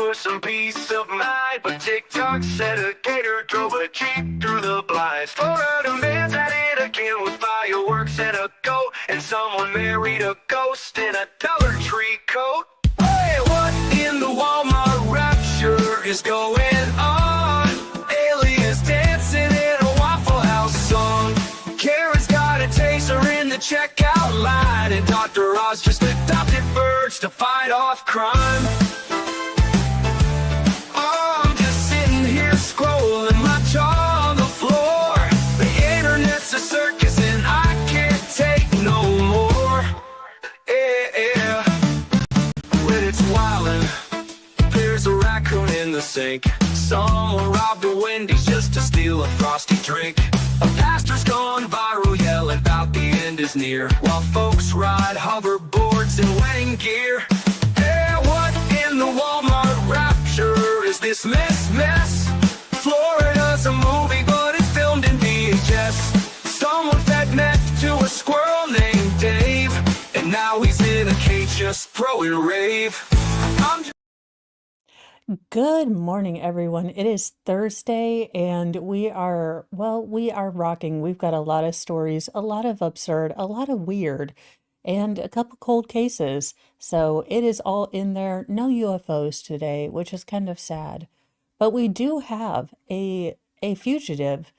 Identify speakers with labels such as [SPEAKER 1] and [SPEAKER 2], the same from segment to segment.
[SPEAKER 1] for some peace of mind, but TikTok said a gator drove a Jeep through the blinds. Florida man's at it again with fireworks and a goat, and someone married a ghost in a Dollar Tree coat. Hey, what in the Walmart rapture is going on? Aliens dancing in a Waffle House song. Karen's got a taser in the checkout line, and Dr. Oz just adopted birds to fight off crime. Oh, I'm just sitting here scrolling, my jaw on the floor. The internet's a circus and I can't take no more. Yeah. When it's wildin', there's a raccoon in the sink. Someone robbed a Wendy's just to steal a frosty drink. A pastor's gone viral yelling about the end is near, while folks ride hoverboards and wedding gear. Hey, what in the Walmart rapture is this mess? Florida's a movie, but it's filmed in VHS. Someone fed meth to a squirrel named Dave, and now he's in a cage just throwing rave.
[SPEAKER 2] Good morning, everyone. It is Thursday, and we are rocking. We've got a lot of stories, a lot of absurd, a lot of weird, and a couple cold cases. So it is all in there. No UFOs today, which is kind of sad. But we do have a fugitive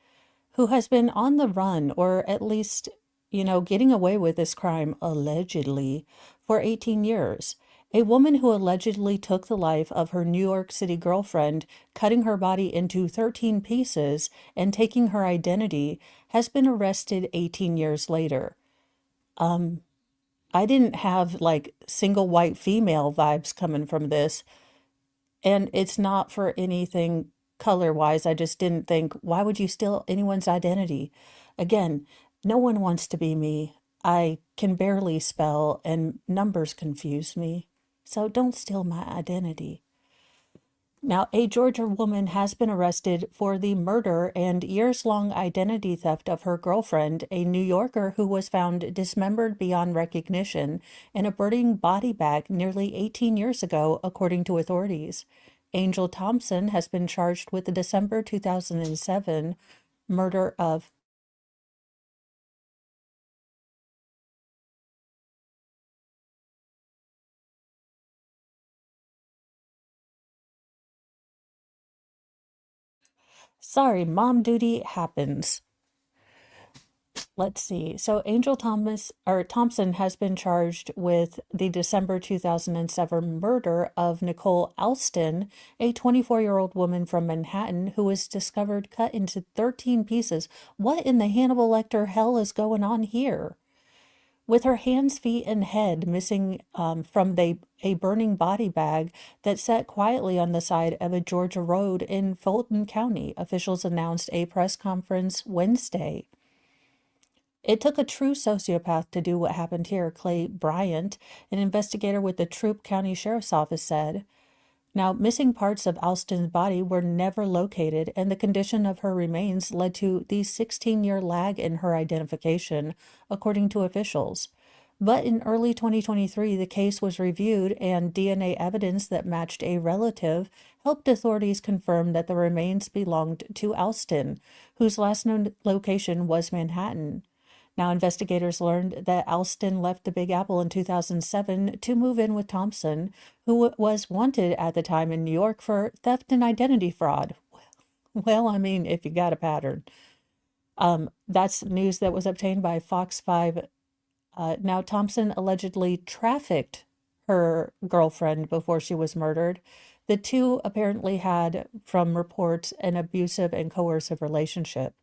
[SPEAKER 2] who has been on the run, or at least, getting away with this crime, allegedly, for 18 years. A woman who allegedly took the life of her New York City girlfriend, cutting her body into 13 pieces and taking her identity, has been arrested 18 years later. I didn't have like single white female vibes coming from this, and it's not for anything color-wise. I just didn't think, why would you steal anyone's identity? Again, no one wants to be me. I can barely spell, and numbers confuse me. So don't steal my identity. Now, a Georgia woman has been arrested for the murder and years-long identity theft of her girlfriend, a New Yorker who was found dismembered beyond recognition in a burning body bag nearly 18 years ago, according to authorities. Angel Thompson has been charged with the December 2007 murder of Sorry, mom duty happens. Let's see. So Angel Thompson has been charged with the December 2007 murder of Nicole Alston, a 24-year-old woman from Manhattan who was discovered cut into 13 pieces. What in the Hannibal Lecter hell is going on here? With her hands, feet, and head missing from a burning body bag that sat quietly on the side of a Georgia road in Fulton County, officials announced a press conference Wednesday. It took a true sociopath to do what happened here, Clay Bryant, an investigator with the Troup County Sheriff's Office, said. Now, missing parts of Alston's body were never located, and the condition of her remains led to the 16-year lag in her identification, according to officials. But in early 2023, the case was reviewed, and DNA evidence that matched a relative helped authorities confirm that the remains belonged to Alston, whose last known location was Manhattan. Now, investigators learned that Alston left the Big Apple in 2007 to move in with Thompson, who was wanted at the time in New York for theft and identity fraud. Well, I mean, if you got a pattern. That's news that was obtained by Fox 5. Now, Thompson allegedly trafficked her girlfriend before she was murdered. The two apparently had, from reports, an abusive and coercive relationship.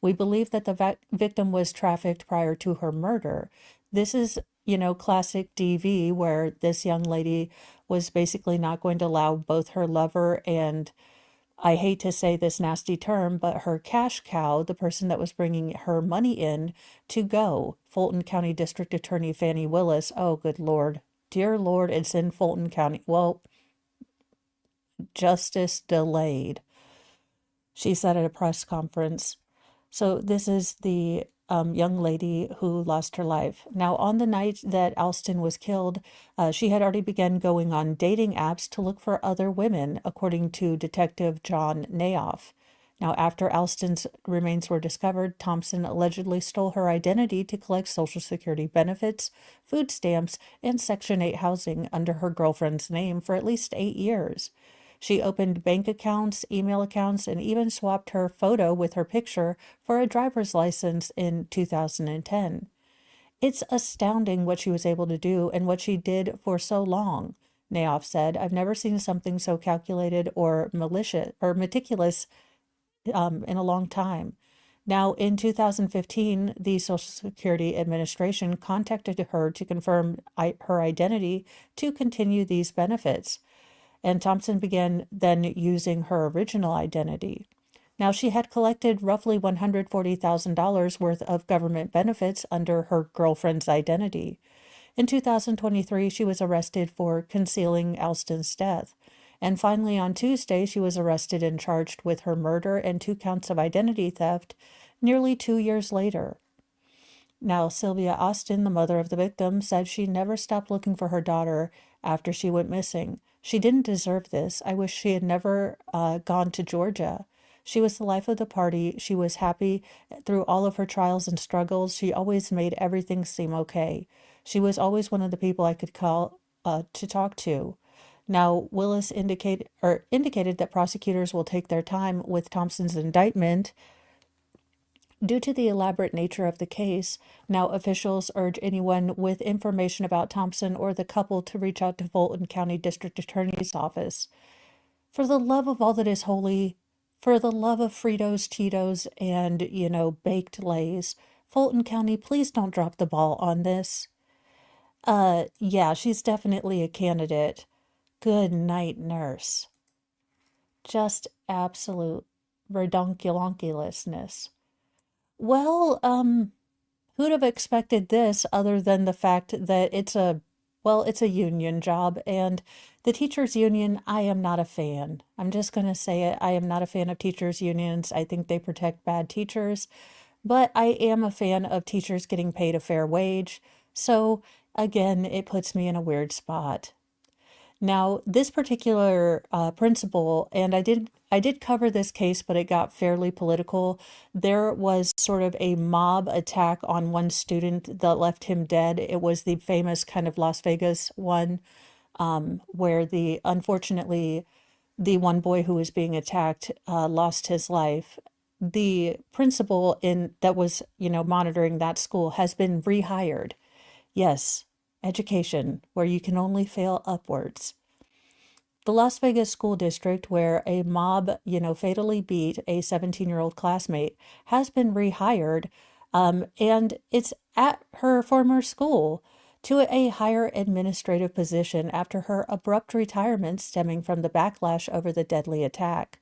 [SPEAKER 2] We believe that the victim was trafficked prior to her murder. This is, classic DV, where this young lady was basically not going to allow both her lover and, I hate to say this nasty term, but her cash cow, the person that was bringing her money in, to go. Fulton County District Attorney Fannie Willis, oh, good Lord. Dear Lord, it's in Fulton County. Well, justice delayed, she said at a press conference. So this is the young lady who lost her life. Now, on the night that Alston was killed, she had already begun going on dating apps to look for other women, according to Detective John Nayoff. Now, after Alston's remains were discovered, Thompson allegedly stole her identity to collect Social Security benefits, food stamps, and Section 8 housing under her girlfriend's name for at least 8 years. She opened bank accounts, email accounts, and even swapped her photo with her picture for a driver's license in 2010. It's astounding what she was able to do and what she did for so long, Nayoff said. I've never seen something so calculated or malicious or meticulous in a long time. Now, in 2015, the Social Security Administration contacted her to confirm her identity to continue these benefits, and Thompson began then using her original identity. Now, she had collected roughly $140,000 worth of government benefits under her girlfriend's identity. In 2023, she was arrested for concealing Alston's death. And finally, on Tuesday, she was arrested and charged with her murder and 2 counts of identity theft nearly 2 years later. Now, Sylvia Austin, the mother of the victim, said she never stopped looking for her daughter after she went missing. She didn't deserve this. I wish she had never gone to Georgia. She was the life of the party. She was happy through all of her trials and struggles. She always made everything seem okay. She was always one of the people I could call to talk to. Now, Willis indicated that prosecutors will take their time with Thompson's indictment. Due to the elaborate nature of the case, now officials urge anyone with information about Thompson or the couple to reach out to Fulton County District Attorney's Office. For the love of all that is holy, for the love of Fritos, Cheetos, and, baked Lays, Fulton County, please don't drop the ball on this. Yeah, she's definitely a candidate. Good night, nurse. Just absolute redonkulonkulousness. Well, who'd have expected this other than the fact that it's a union job, and the teachers union, I am not a fan. I'm just going to say it. I am not a fan of teachers unions. I think they protect bad teachers, but I am a fan of teachers getting paid a fair wage. So again, it puts me in a weird spot. Now, this particular principal, and I did cover this case, but it got fairly political. There was sort of a mob attack on one student that left him dead. It was the famous kind of Las Vegas one, where unfortunately, the one boy who was being attacked lost his life. The principal that was, monitoring that school has been rehired. Yes, education, where you can only fail upwards. The Las Vegas School District, where a mob, fatally beat a 17-year-old classmate, has been rehired, and it's at her former school to a higher administrative position after her abrupt retirement stemming from the backlash over the deadly attack.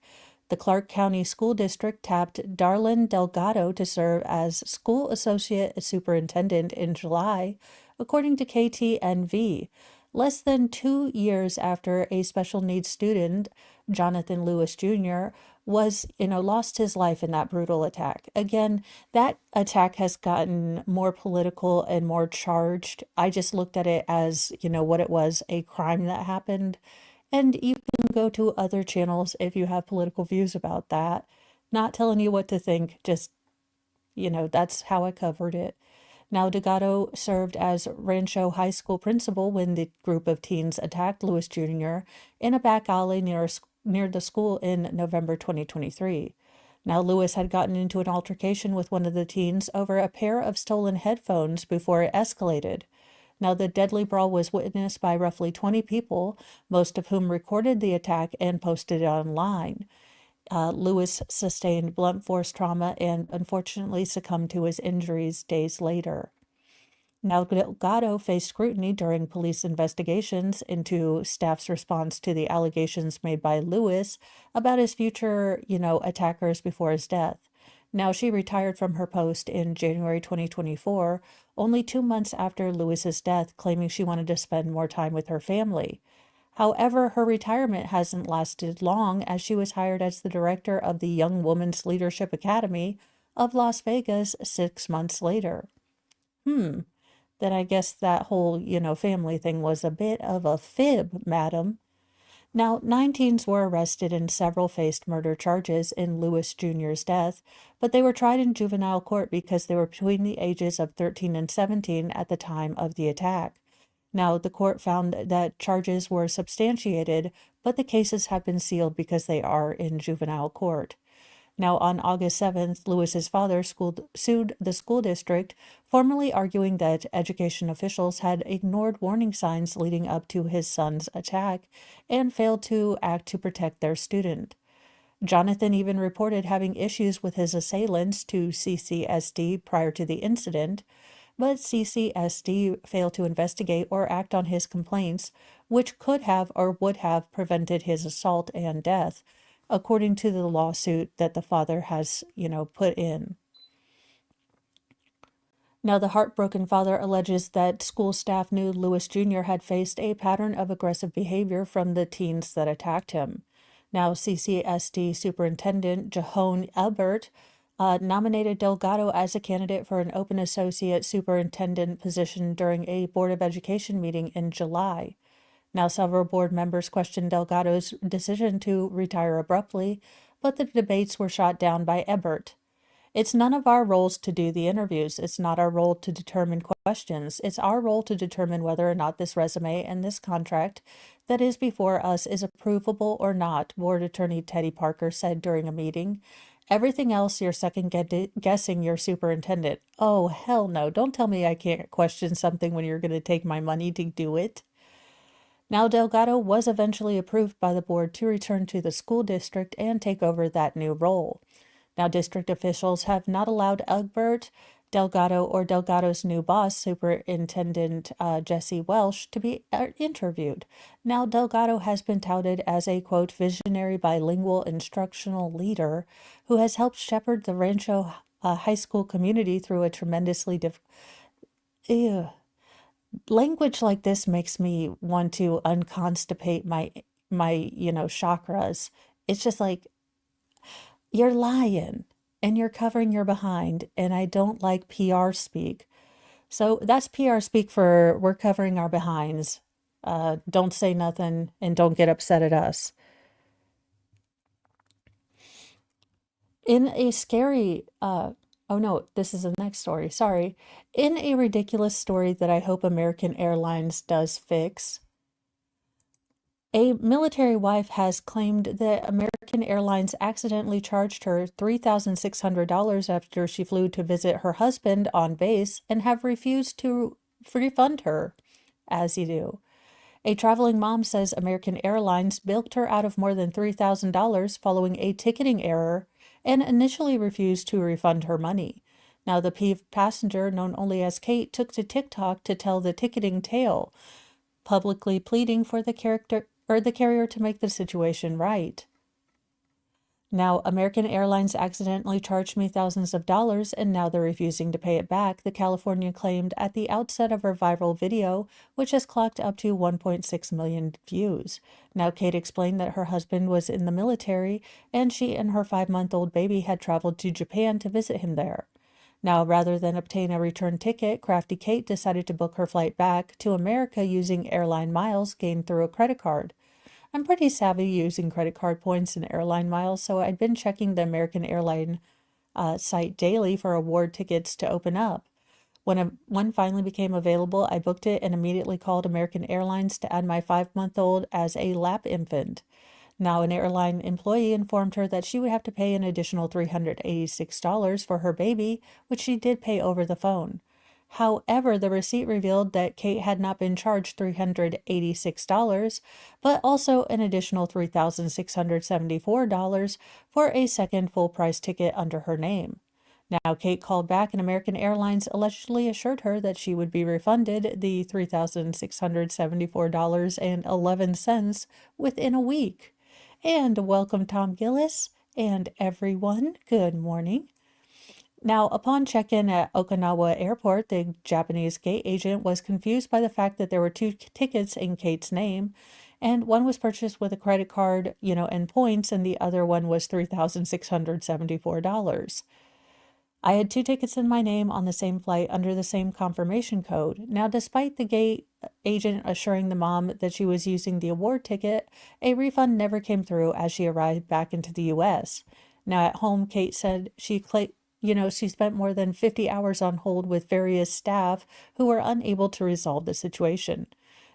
[SPEAKER 2] The Clark County School District tapped Darlene Delgado to serve as school associate superintendent in July, according to KTNV, less than 2 years after a special needs student, Jonathan Lewis Jr., lost his life in that brutal attack. Again, that attack has gotten more political and more charged. I just looked at it as, what it was, a crime that happened. And you can go to other channels if you have political views about that. Not telling you what to think, just, that's how I covered it. Now, Delgado served as Rancho High School principal when the group of teens attacked Lewis Jr. in a back alley near the school in November 2023. Now, Lewis had gotten into an altercation with one of the teens over a pair of stolen headphones before it escalated. Now, the deadly brawl was witnessed by roughly 20 people, most of whom recorded the attack and posted it online. Lewis sustained blunt force trauma and unfortunately succumbed to his injuries days later. Now, Delgado faced scrutiny during police investigations into staff's response to the allegations made by Lewis about his future, attackers before his death. Now, she retired from her post in January 2024, only 2 months after Lewis's death, claiming she wanted to spend more time with her family. However, her retirement hasn't lasted long, as she was hired as the director of the Young Women's Leadership Academy, of Las Vegas 6 months later. Then I guess that whole, family thing was a bit of a fib, madam. Now, 9 teens were arrested and several faced murder charges in Lewis Jr.'s death, but they were tried in juvenile court because they were between the ages of 13 and 17 at the time of the attack. Now, the court found that charges were substantiated, but the cases have been sealed because they are in juvenile court. Now, on August 7th, Lewis's father sued the school district, formally arguing that education officials had ignored warning signs leading up to his son's attack and failed to act to protect their student. Jonathan even reported having issues with his assailants to CCSD prior to the incident, but CCSD failed to investigate or act on his complaints, which could have or would have prevented his assault and death, according to the lawsuit that the father has, put in. Now, the heartbroken father alleges that school staff knew Lewis Jr. had faced a pattern of aggressive behavior from the teens that attacked him. Now, CCSD Superintendent Jahone Elbert nominated Delgado as a candidate for an open associate superintendent position during a Board of Education meeting in July. Now, several board members questioned Delgado's decision to retire abruptly, but the debates were shot down by Ebert. It's none of our roles to do the interviews. It's not our role to determine questions. It's our role to determine whether or not this resume and this contract that is before us is approvable or not, Board Attorney Teddy Parker said during a meeting. Everything else, you're second-guessing your superintendent. Oh, hell no. Don't tell me I can't question something when you're going to take my money to do it. Now, Delgado was eventually approved by the board to return to the school district and take over that new role. Now, district officials have not allowed Egbert, Delgado, or Delgado's new boss, Superintendent Jesse Welsh, to be interviewed. Now, Delgado has been touted as a, quote, visionary bilingual instructional leader who has helped shepherd the Rancho high school community through a tremendously language like this makes me want to unconstipate my chakras. It's just like, you're lying and you're covering your behind, and I don't like PR speak. So that's PR speak for we're covering our behinds. Don't say nothing and don't get upset at us. In a scary, oh no, this is the next story, sorry. In a ridiculous story that I hope American Airlines does fix, a military wife has claimed that American Airlines accidentally charged her $3,600 after she flew to visit her husband on base and have refused to refund her, as you do. A traveling mom says American Airlines bilked her out of more than $3,000 following a ticketing error and initially refused to refund her money. Now, the peeved passenger, known only as Kate, took to TikTok to tell the ticketing tale, publicly pleading for the carrier to make the situation right. Now, American Airlines accidentally charged me thousands of dollars, and now they're refusing to pay it back, the Californian claimed at the outset of her viral video, which has clocked up to 1.6 million views. Now, Kate explained that her husband was in the military, and she and her 5-month-old baby had traveled to Japan to visit him there. Now, rather than obtain a return ticket, crafty Kate decided to book her flight back to America using airline miles gained through a credit card. I'm pretty savvy using credit card points and airline miles, so I'd been checking the American Airline site daily for award tickets to open up. When one finally became available, I booked it and immediately called American Airlines to add my 5-month-old as a lap infant. Now, an airline employee informed her that she would have to pay an additional $386 for her baby, which she did pay over the phone. However, the receipt revealed that Kate had not been charged $386, but also an additional $3,674 for a second full-price ticket under her name. Now, Kate called back, and American Airlines allegedly assured her that she would be refunded the $3,674.11 within a week. And welcome, Tom Gillis, and everyone, good morning. Now, upon check-in at Okinawa Airport, the Japanese gate agent was confused by the fact that there were 2 tickets in Kate's name, and one was purchased with a credit card, and points, and the other one was $3,674. I had two tickets in my name on the same flight under the same confirmation code. Now, despite the gate agent assuring the mom that she was using the award ticket, a refund never came through as she arrived back into the US. Now, at home, Kate said she spent more than 50 hours on hold with various staff who were unable to resolve the situation.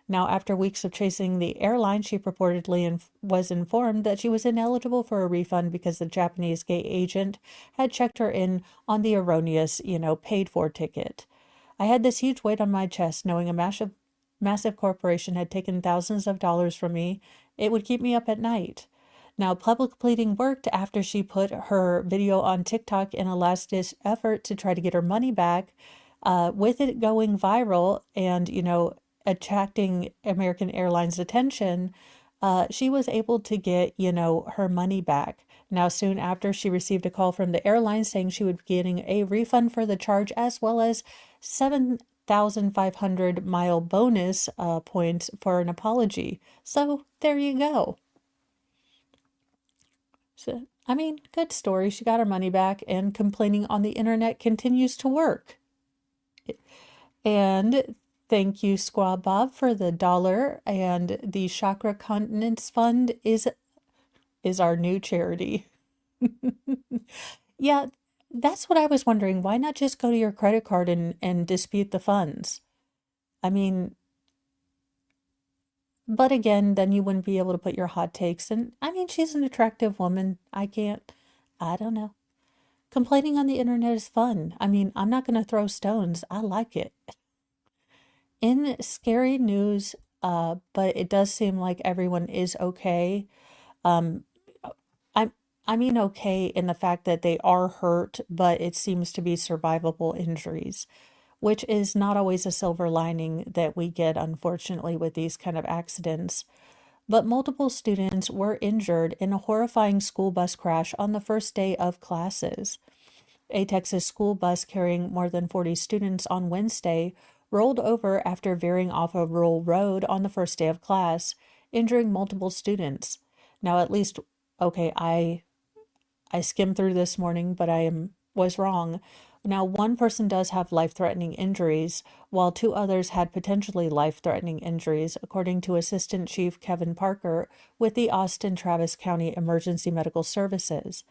[SPEAKER 2] Now, after weeks of chasing the airline, she purportedly was informed that she was ineligible for a refund because the Japanese gate agent had checked her in on the erroneous, paid for ticket. I had this huge weight on my chest knowing a massive corporation had taken thousands of dollars from me. It would keep me up at night. Now, public pleading worked after she put her video on TikTok in a last-ditch effort to try to get her money back. With it going viral and, attracting American Airlines' attention, she was able to get, her money back. Now, soon after, she received a call from the airline saying she would be getting a refund for the charge as well as 7,500 mile bonus points for an apology. So there you go. So, I mean, good story. She got her money back, and complaining on the internet continues to work. And thank you, Squab Bob, for the dollar. And the Chakra Continence Fund is our new charity. Yeah, that's what I was wondering. Why not just go to your credit card and dispute the funds? I mean, but again, then you wouldn't be able to put your hot takes. And I mean, she's an attractive woman. I don't know. Complaining on the internet is fun. I mean, I'm not going to throw stones. I like it. In scary news, but it does seem like everyone is okay. Um, I I mean okay in the fact that they are hurt, but it seems to be survivable injuries, which is not always a silver lining that we get, unfortunately, with these kind of accidents. But multiple students were injured in a horrifying school bus crash on the first day of classes. A Texas school bus carrying more than 40 students on Wednesday rolled over after veering off a rural road on the first day of class, injuring multiple students. Now, at least, okay, I skimmed through this morning, but was wrong. Now, one person does have life-threatening injuries, while two others had potentially life-threatening injuries, according to Assistant Chief Kevin Parker with the Austin Travis County Emergency Medical Services.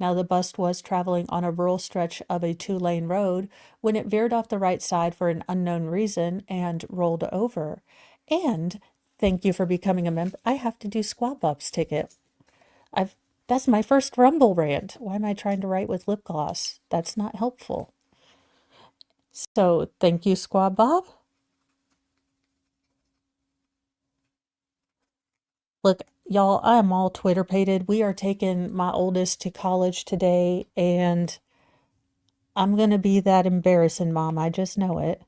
[SPEAKER 2] Now, the bus was traveling on a rural stretch of a two-lane road when it veered off the right side for an unknown reason and rolled over. And thank you for becoming a member. I have to do Squab Bob's ticket. That's my first Rumble rant. Why am I trying to write with lip gloss? That's not helpful. So thank you, Squab Bob. Look, y'all, I am all Twitter pated. We are taking my oldest to college today, and I'm going to be that embarrassing mom. I just know it.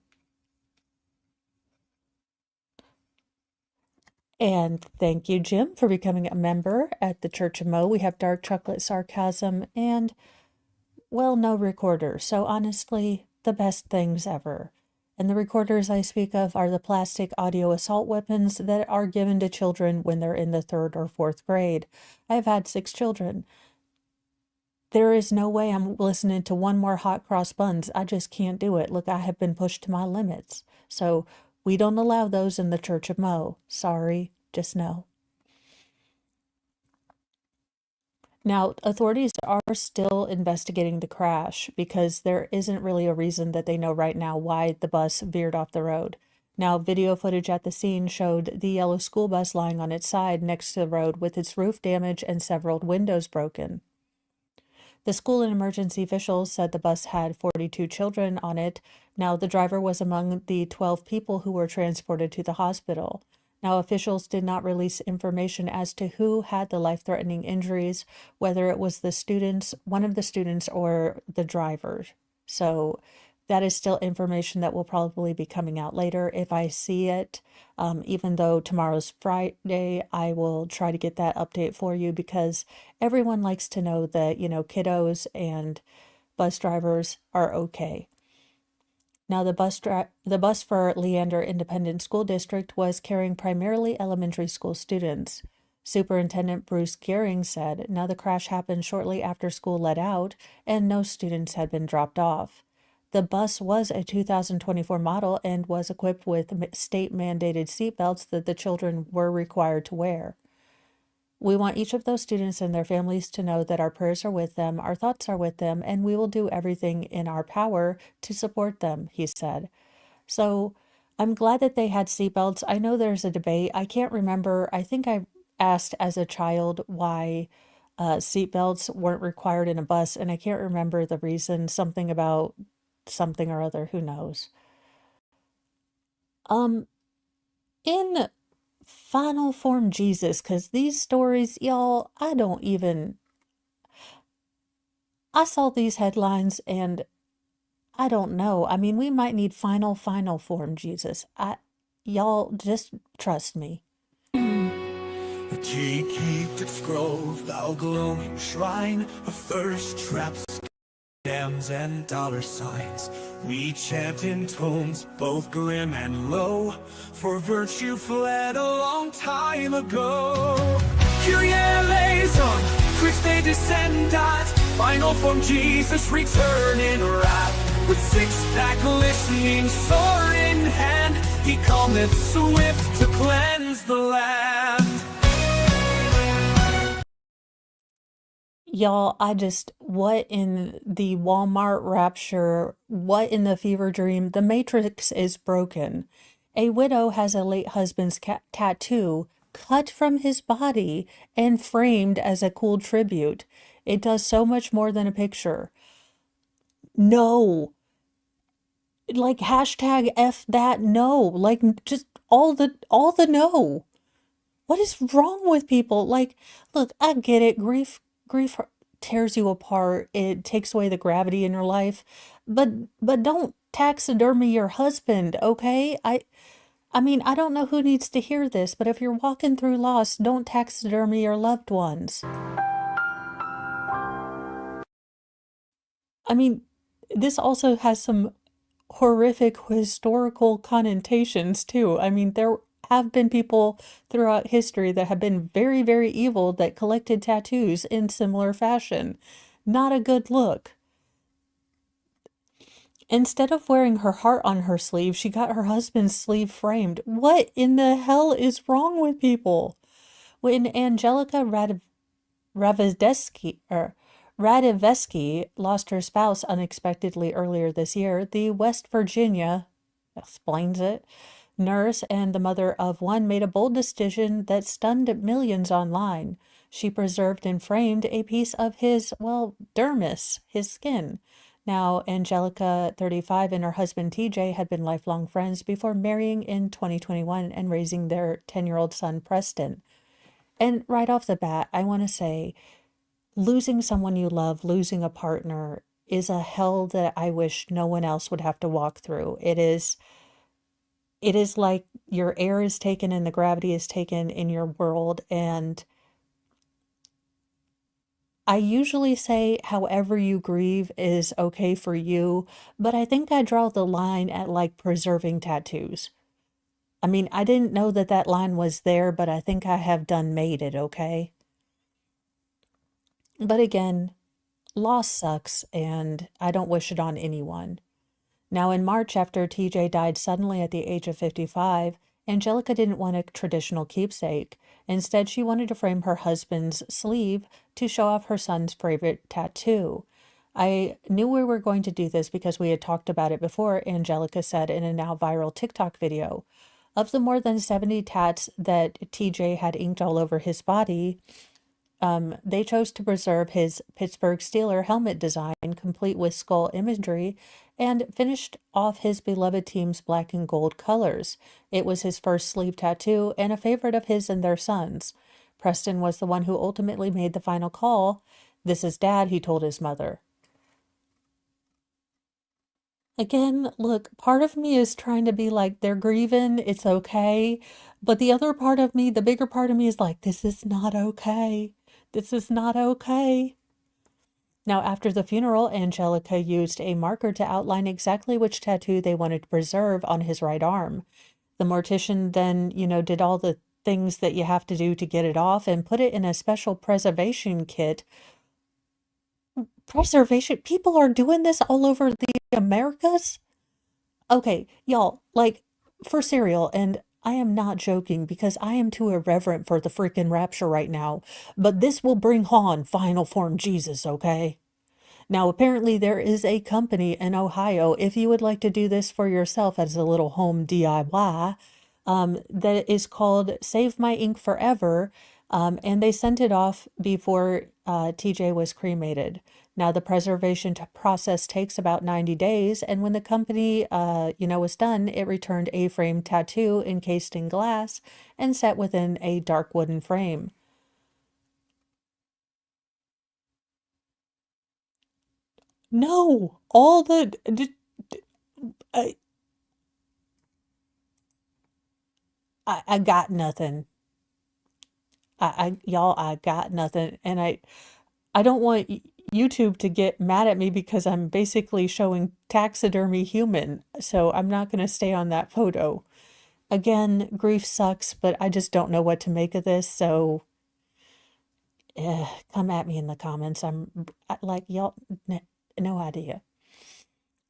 [SPEAKER 2] And thank you, Jim, for becoming a member at the Church of Mo. We have dark chocolate sarcasm and, well, no recorder. So honestly, the best things ever. And the recorders I speak of are the plastic audio assault weapons that are given to children when they're in the 3rd or 4th grade. I've had 6 children. There is no way I'm listening to one more hot cross buns. I just can't do it. Look, I have been pushed to my limits. So we don't allow those in the Church of Mo. Sorry, just know. Now, authorities are still investigating the crash because there isn't really a reason that they know right now why the bus veered off the road. Now, video footage at the scene showed the yellow school bus lying on its side next to the road with its roof damaged and several windows broken. The school and emergency officials said the bus had 42 children on it. Now, the driver was among the 12 people who were transported to the hospital. Now, officials did not release information as to who had the life-threatening injuries, whether it was the students, one of the students, or the driver. So that is still information that will probably be coming out later if I see it. Even though tomorrow's Friday, I will try to get that update for you because everyone likes to know that, kiddos and bus drivers are okay. Now, the bus for Leander Independent School District was carrying primarily elementary school students. Superintendent Bruce Gearing said. Now, the crash happened shortly after school let out, and no students had been dropped off. The bus was a 2024 model and was equipped with state-mandated seatbelts that the children were required to wear. We want each of those students and their families to know that our prayers are with them, our thoughts are with them, and we will do everything in our power to support them, he said. So I'm glad that they had seatbelts. I know there's a debate. I can't remember. I think I asked as a child why seatbelts weren't required in a bus, and I can't remember the reason. Something about something or other. Who knows? In final form Jesus, because these stories, y'all, I saw these headlines and I don't know. I mean, we might need final form Jesus. Y'all just trust me.
[SPEAKER 1] The key keep its grove, thou gloaming shrine of thirst traps, scams, and dollar signs. We chant in tones both grim and low, for virtue fled a long time ago. Kyrie eleison, Christe descendat, final form Jesus return in wrath. With six-pack glistening, sword in hand, he cometh swift to cleanse the land.
[SPEAKER 2] Y'all, what in the Walmart rapture, what in the fever dream? The Matrix is broken. A widow has a late husband's tattoo cut from his body and framed as a cool tribute. It does so much more than a picture. No. Like hashtag F that no. Like just all the no. What is wrong with people? Like, look, I get it. Grief tears you apart. It takes away the gravity in your life. But don't taxidermy your husband, okay? I mean, I don't know who needs to hear this, but if you're walking through loss, don't taxidermy your loved ones. I mean, this also has some horrific historical connotations too. I mean, there have been people throughout history that have been very, very evil that collected tattoos in similar fashion. Not a good look. Instead of wearing her heart on her sleeve, she got her husband's sleeve framed. What in the hell is wrong with people? When Angelica Radivesky lost her spouse unexpectedly earlier this year, the West Virginia, explains it, nurse and the mother of one made a bold decision that stunned millions online. She preserved and framed a piece of his, dermis, his skin. Now, Angelica, 35, and her husband TJ had been lifelong friends before marrying in 2021 and raising their 10-year-old son, Preston. And right off the bat, I want to say, losing someone you love, losing a partner, is a hell that I wish no one else would have to walk through. It is like your air is taken and the gravity is taken in your world. And I usually say however you grieve is okay for you, but I think I draw the line at like preserving tattoos. I mean, I didn't know that line was there, but I think I have done made it, okay? But again, loss sucks, and I don't wish it on anyone. Now, in March, after TJ died suddenly at the age of 55, Angelica didn't want a traditional keepsake. Instead, she wanted to frame her husband's sleeve to show off her son's favorite tattoo. I knew we were going to do this because we had talked about it before, Angelica said in a now viral TikTok video. Of the more than 70 tats that TJ had inked all over his body, they chose to preserve his Pittsburgh Steelers helmet design, complete with skull imagery, and finished off his beloved team's black and gold colors. It was his first sleeve tattoo and a favorite of his and their sons. Preston was the one who ultimately made the final call. "This is Dad," he told his mother. Again, look, part of me is trying to be like, they're grieving, it's okay. But the other part of me, the bigger part of me is like, this is not okay. This is not okay. Now, after the funeral, Angelica used a marker to outline exactly which tattoo they wanted to preserve on his right arm. The mortician then, did all the things that you have to do to get it off and put it in a special preservation kit. Preservation? People are doing this all over the Americas? Okay, y'all, like, for cereal, and I am not joking because I am too irreverent for the freaking rapture right now, but this will bring on final form Jesus, okay? Now, apparently, there is a company in Ohio, if you would like to do this for yourself as a little home DIY, that is called Save My Ink Forever, and they sent it off before TJ was cremated. Now, the preservation process takes about 90 days, and when the company, was done, it returned a frame tattoo encased in glass and set within a dark wooden frame. No, all I, I got nothing. Y'all, I got nothing. And I don't want YouTube to get mad at me because I'm basically showing taxidermy human. So I'm not going to stay on that photo. Again, grief sucks, but I just don't know what to make of this. So come at me in the comments. Like, y'all, no idea.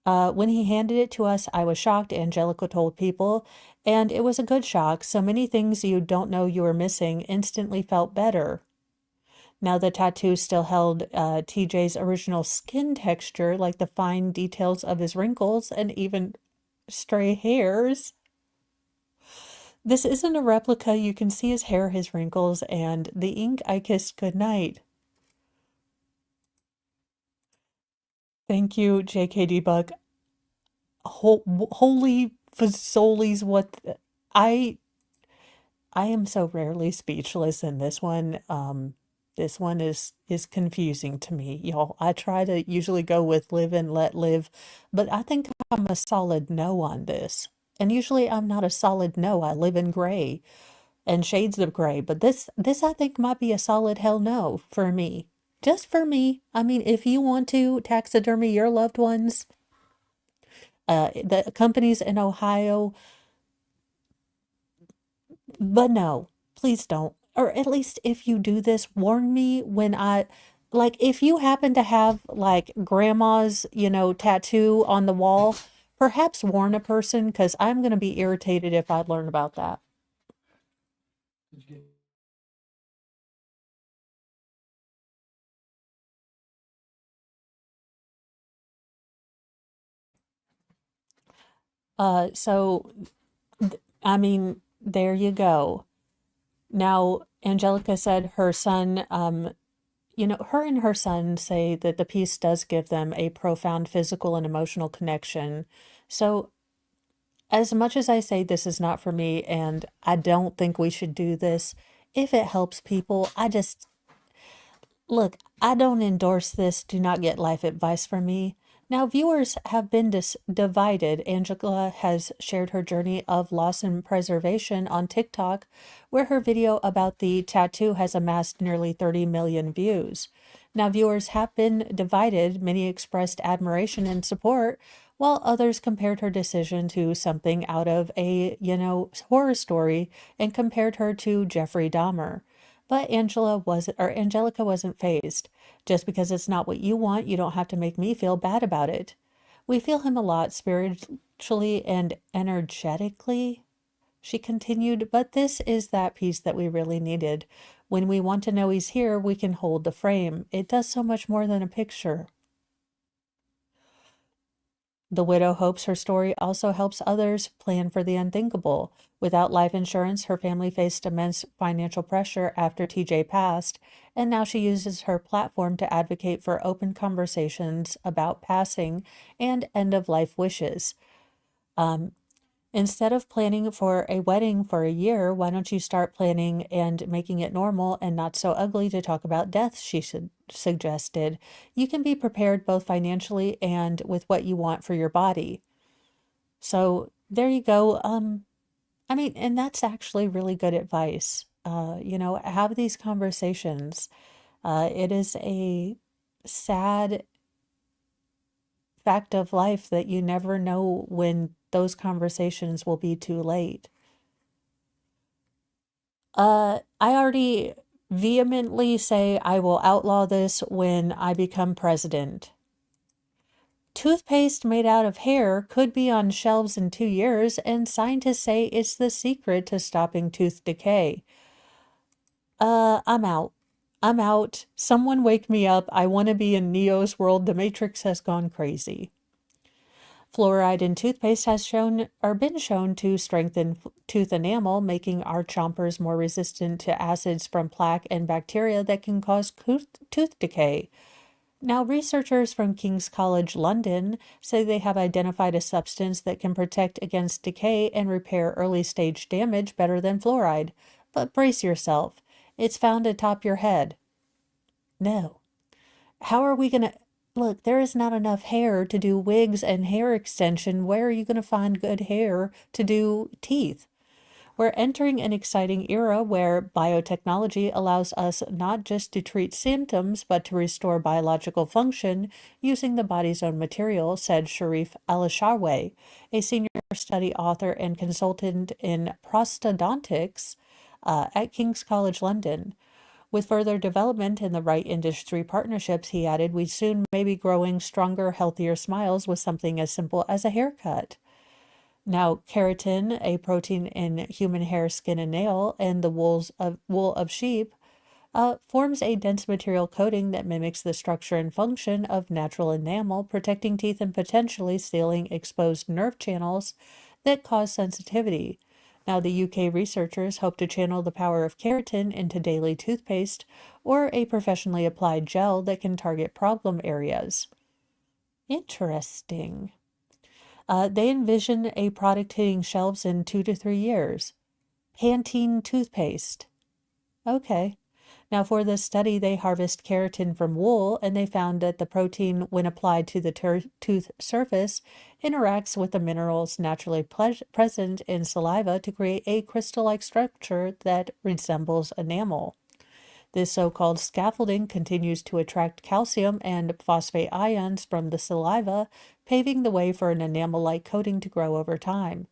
[SPEAKER 2] When he handed it to us, I was shocked, Angelica told People, and it was a good shock. So many things you don't know you were missing instantly felt better. Now, the tattoo still held TJ's original skin texture, like the fine details of his wrinkles and even stray hairs. This isn't a replica. You can see his hair, his wrinkles, and the ink I kissed goodnight. Thank you, JKD Buck. Holy fazolies, I I am so rarely speechless in this one is confusing to me, y'all. I try to usually go with live and let live, but I think I'm a solid no on this. And usually I'm not a solid no. I live in gray and shades of gray, but this I think might be a solid hell no for me. Just for me. I mean, if you want to taxidermy your loved ones, the companies in Ohio, but no, please don't. Or at least if you do this, warn me when like, if you happen to have like grandma's, tattoo on the wall, perhaps warn a person because I'm going to be irritated if I learn about that. So, I mean, there you go. Now, Angelica said her son, her and her son say that the piece does give them a profound physical and emotional connection. So, as much as I say this is not for me and I don't think we should do this, if it helps people, look, I don't endorse this. Do not get life advice from me. Now, viewers have been divided. Angela has shared her journey of loss and preservation on TikTok, where her video about the tattoo has amassed nearly 30 million views. Now, viewers have been divided. Many expressed admiration and support, while others compared her decision to something out of a, horror story and compared her to Jeffrey Dahmer. But Angelica wasn't fazed. Just because it's not what you want, you don't have to make me feel bad about it. We feel him a lot spiritually and energetically, she continued, but this is that piece that we really needed. When we want to know he's here, we can hold the frame. It does so much more than a picture. The widow hopes her story also helps others plan for the unthinkable. Without life insurance, her family faced immense financial pressure after TJ passed, and now she uses her platform to advocate for open conversations about passing and end of life wishes. Um, Instead of planning for a wedding for a year, why don't you start planning and making it normal and not so ugly to talk about death, she suggested. You can be prepared both financially and with what you want for your body. So there you go. I mean, and that's actually really good advice. Have these conversations. It is a sad fact of life that you never know when those conversations will be too late. I already vehemently say I will outlaw this when I become president. Toothpaste made out of hair could be on shelves in 2 years, and scientists say it's the secret to stopping tooth decay. I'm out. I'm out. Someone wake me up. I want to be in Neo's world. The Matrix has gone crazy. Fluoride in toothpaste has been shown to strengthen tooth enamel, making our chompers more resistant to acids from plaque and bacteria that can cause tooth decay. Now, researchers from King's College London say they have identified a substance that can protect against decay and repair early stage damage better than fluoride. But brace yourself, it's found atop your head. No. How are we going to look? There is not enough hair to do wigs and hair extension. Where are you going to find good hair to do teeth? We're entering an exciting era where biotechnology allows us not just to treat symptoms, but to restore biological function using the body's own material, said Sharif Al-Sharway, a senior study author and consultant in prosthodontics at King's College London. With further development in the right industry partnerships, he added, we soon may be growing stronger, healthier smiles with something as simple as a haircut. Now, keratin, a protein in human hair, skin, and nail, and the wool of sheep, forms a dense material coating that mimics the structure and function of natural enamel, protecting teeth and potentially sealing exposed nerve channels that cause sensitivity. Now, the UK researchers hope to channel the power of keratin into daily toothpaste or a professionally applied gel that can target problem areas. Interesting. They envision a product hitting shelves in 2 to 3 years. Pantene toothpaste. Okay. Now, for this study, they harvest keratin from wool, and they found that the protein, when applied to the tooth surface, interacts with the minerals naturally present in saliva to create a crystal-like structure that resembles enamel. This so-called scaffolding continues to attract calcium and phosphate ions from the saliva, paving the way for an enamel-like coating to grow over time.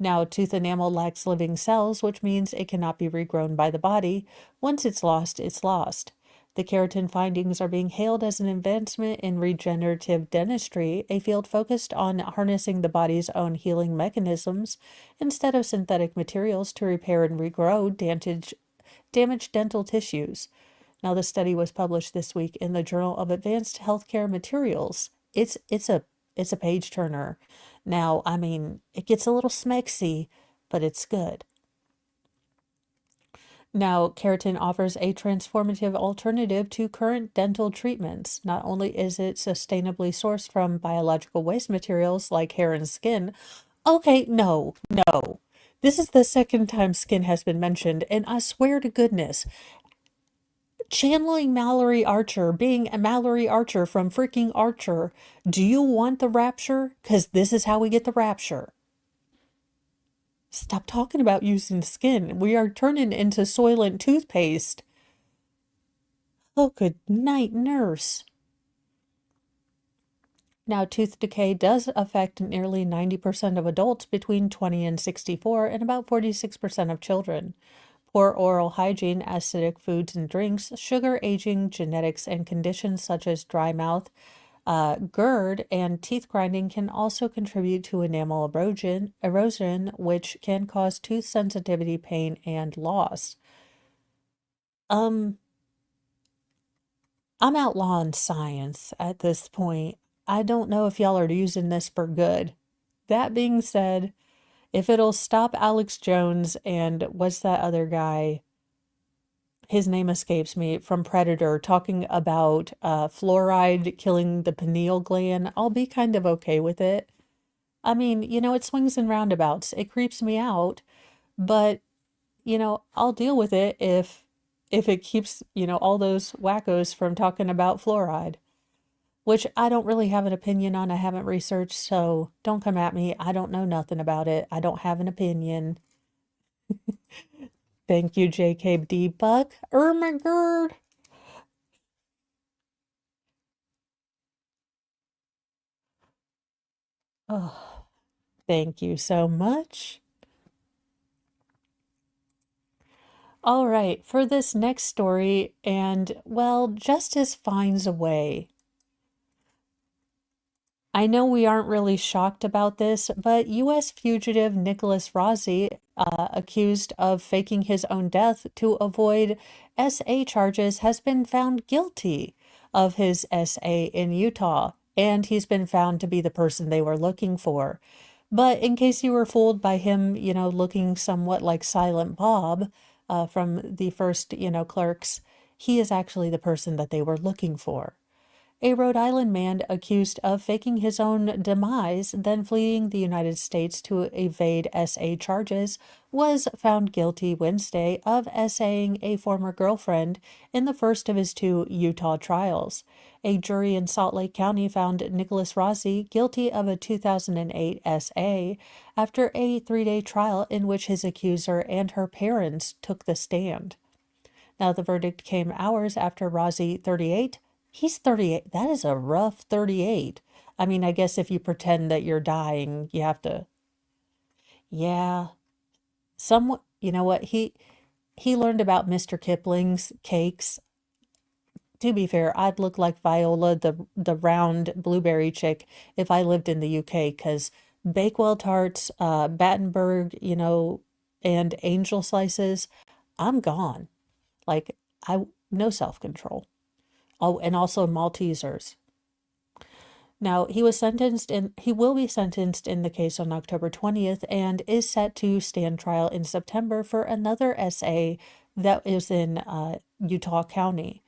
[SPEAKER 2] Now, tooth enamel lacks living cells, which means it cannot be regrown by the body. Once it's lost, it's lost. The keratin findings are being hailed as an advancement in regenerative dentistry, a field focused on harnessing the body's own healing mechanisms instead of synthetic materials to repair and regrow damaged dental tissues. Now, the study was published this week in the Journal of Advanced Healthcare Materials. It's a page turner. Now, I mean, it gets a little smexy, but it's good. Now, keratin offers a transformative alternative to current dental treatments. Not only is it sustainably sourced from biological waste materials like hair and skin. Okay, no. This is the second time skin has been mentioned, and I swear to goodness, channeling Mallory Archer, being a Mallory Archer from freaking Archer, do you want the rapture? Because this is how we get the rapture. Stop talking about using skin. We are turning into Soylent toothpaste. Oh, good night, nurse. Now, tooth decay does affect nearly 90% of adults between 20 and 64 and about 46% of children. Poor oral hygiene, acidic foods and drinks, sugar, aging, genetics, and conditions such as dry mouth, GERD, and teeth grinding can also contribute to enamel erosion, which can cause tooth sensitivity, pain, and loss. Um, I'm outlawing science at this point. I don't know if y'all are using this for good. That being said, if it'll stop Alex Jones and what's that other guy? His name escapes me, from Predator, talking about fluoride killing the pineal gland, I'll be kind of okay with it. I mean, it swings and roundabouts. It creeps me out, but I'll deal with it if it keeps, all those wackos from talking about fluoride, which I don't really have an opinion on. I haven't researched, so don't come at me. I don't know nothing about it. I don't have an opinion. Thank you, JKD Buck. My god. Oh, thank you so much. All right, for this next story, and well, justice finds a way. I know we aren't really shocked about this, but U.S. fugitive Nicholas Rossi, accused of faking his own death to avoid SA charges, has been found guilty of his SA in Utah, and he's been found to be the person they were looking for. But in case you were fooled by him, looking somewhat like Silent Bob from the first, Clerks, he is actually the person that they were looking for. A Rhode Island man accused of faking his own demise, then fleeing the United States to evade SA charges, was found guilty Wednesday of SAing a former girlfriend in the first of his two Utah trials. A jury in Salt Lake County found Nicholas Rossi guilty of a 2008 SA after a 3-day trial in which his accuser and her parents took the stand. Now, the verdict came hours after Rossi, 38, he's 38. That is a rough 38. I mean, I guess if you pretend that you're dying, you have to. Yeah. Somewhat, you know what? He learned about Mr. Kipling's cakes. To be fair, I'd look like Viola, the round blueberry chick, if I lived in the UK, because Bakewell tarts, Battenberg, and angel slices, I'm gone. Like, no self-control. Oh, and also Maltesers. Now, he will be sentenced in the case on October 20th and is set to stand trial in September for another SA that is in Utah County.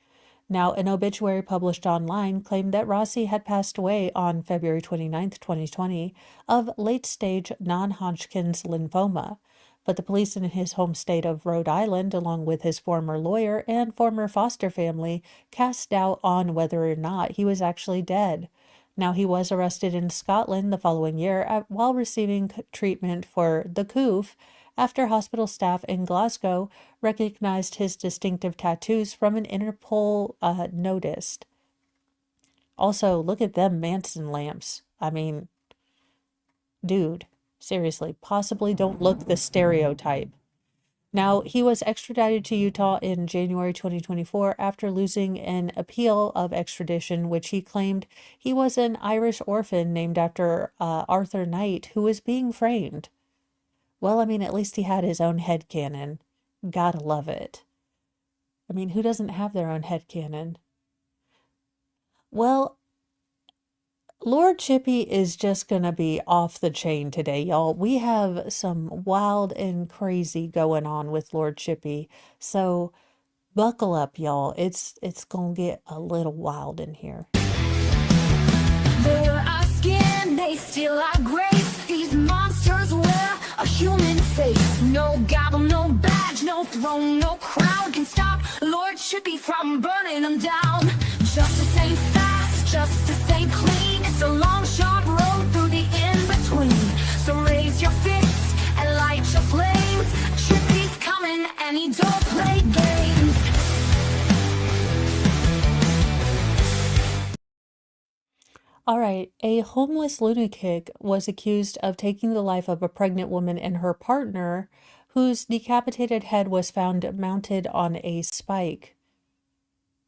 [SPEAKER 2] Now, an obituary published online claimed that Rossi had passed away on February 29th, 2020, of late-stage non-Hodgkin's lymphoma. But the police in his home state of Rhode Island, along with his former lawyer and former foster family, cast doubt on whether or not he was actually dead. Now, he was arrested in Scotland the following year while receiving treatment for the coof after hospital staff in Glasgow recognized his distinctive tattoos from an Interpol notice. Also, look at them Manson lamps. I mean, dude, seriously, possibly don't look the stereotype. Now, he was extradited to Utah in January 2024 after losing an appeal of extradition, which he claimed he was an Irish orphan named after Arthur Knight, who was being framed. Well, I mean, at least he had his own headcanon. Gotta love it. I mean, who doesn't have their own headcanon? Well, Lord Chippy is just gonna be off the chain today, y'all. We have some wild and crazy going on with Lord Chippy. So buckle up, y'all. It's gonna get a little wild in here.
[SPEAKER 1] They're our skin, they steal our grace. These monsters wear a human face. No gavel, no badge, no throne, no crown can stop Lord Chippy from burning them down. Justice ain't fast, justice ain't clean. It's a long, sharp road through the in-between. So raise your fists and light your flames. Chippy's coming and he don't play games.
[SPEAKER 2] All right, a homeless lunatic was accused of taking the life of a pregnant woman and her partner, whose decapitated head was found mounted on a spike.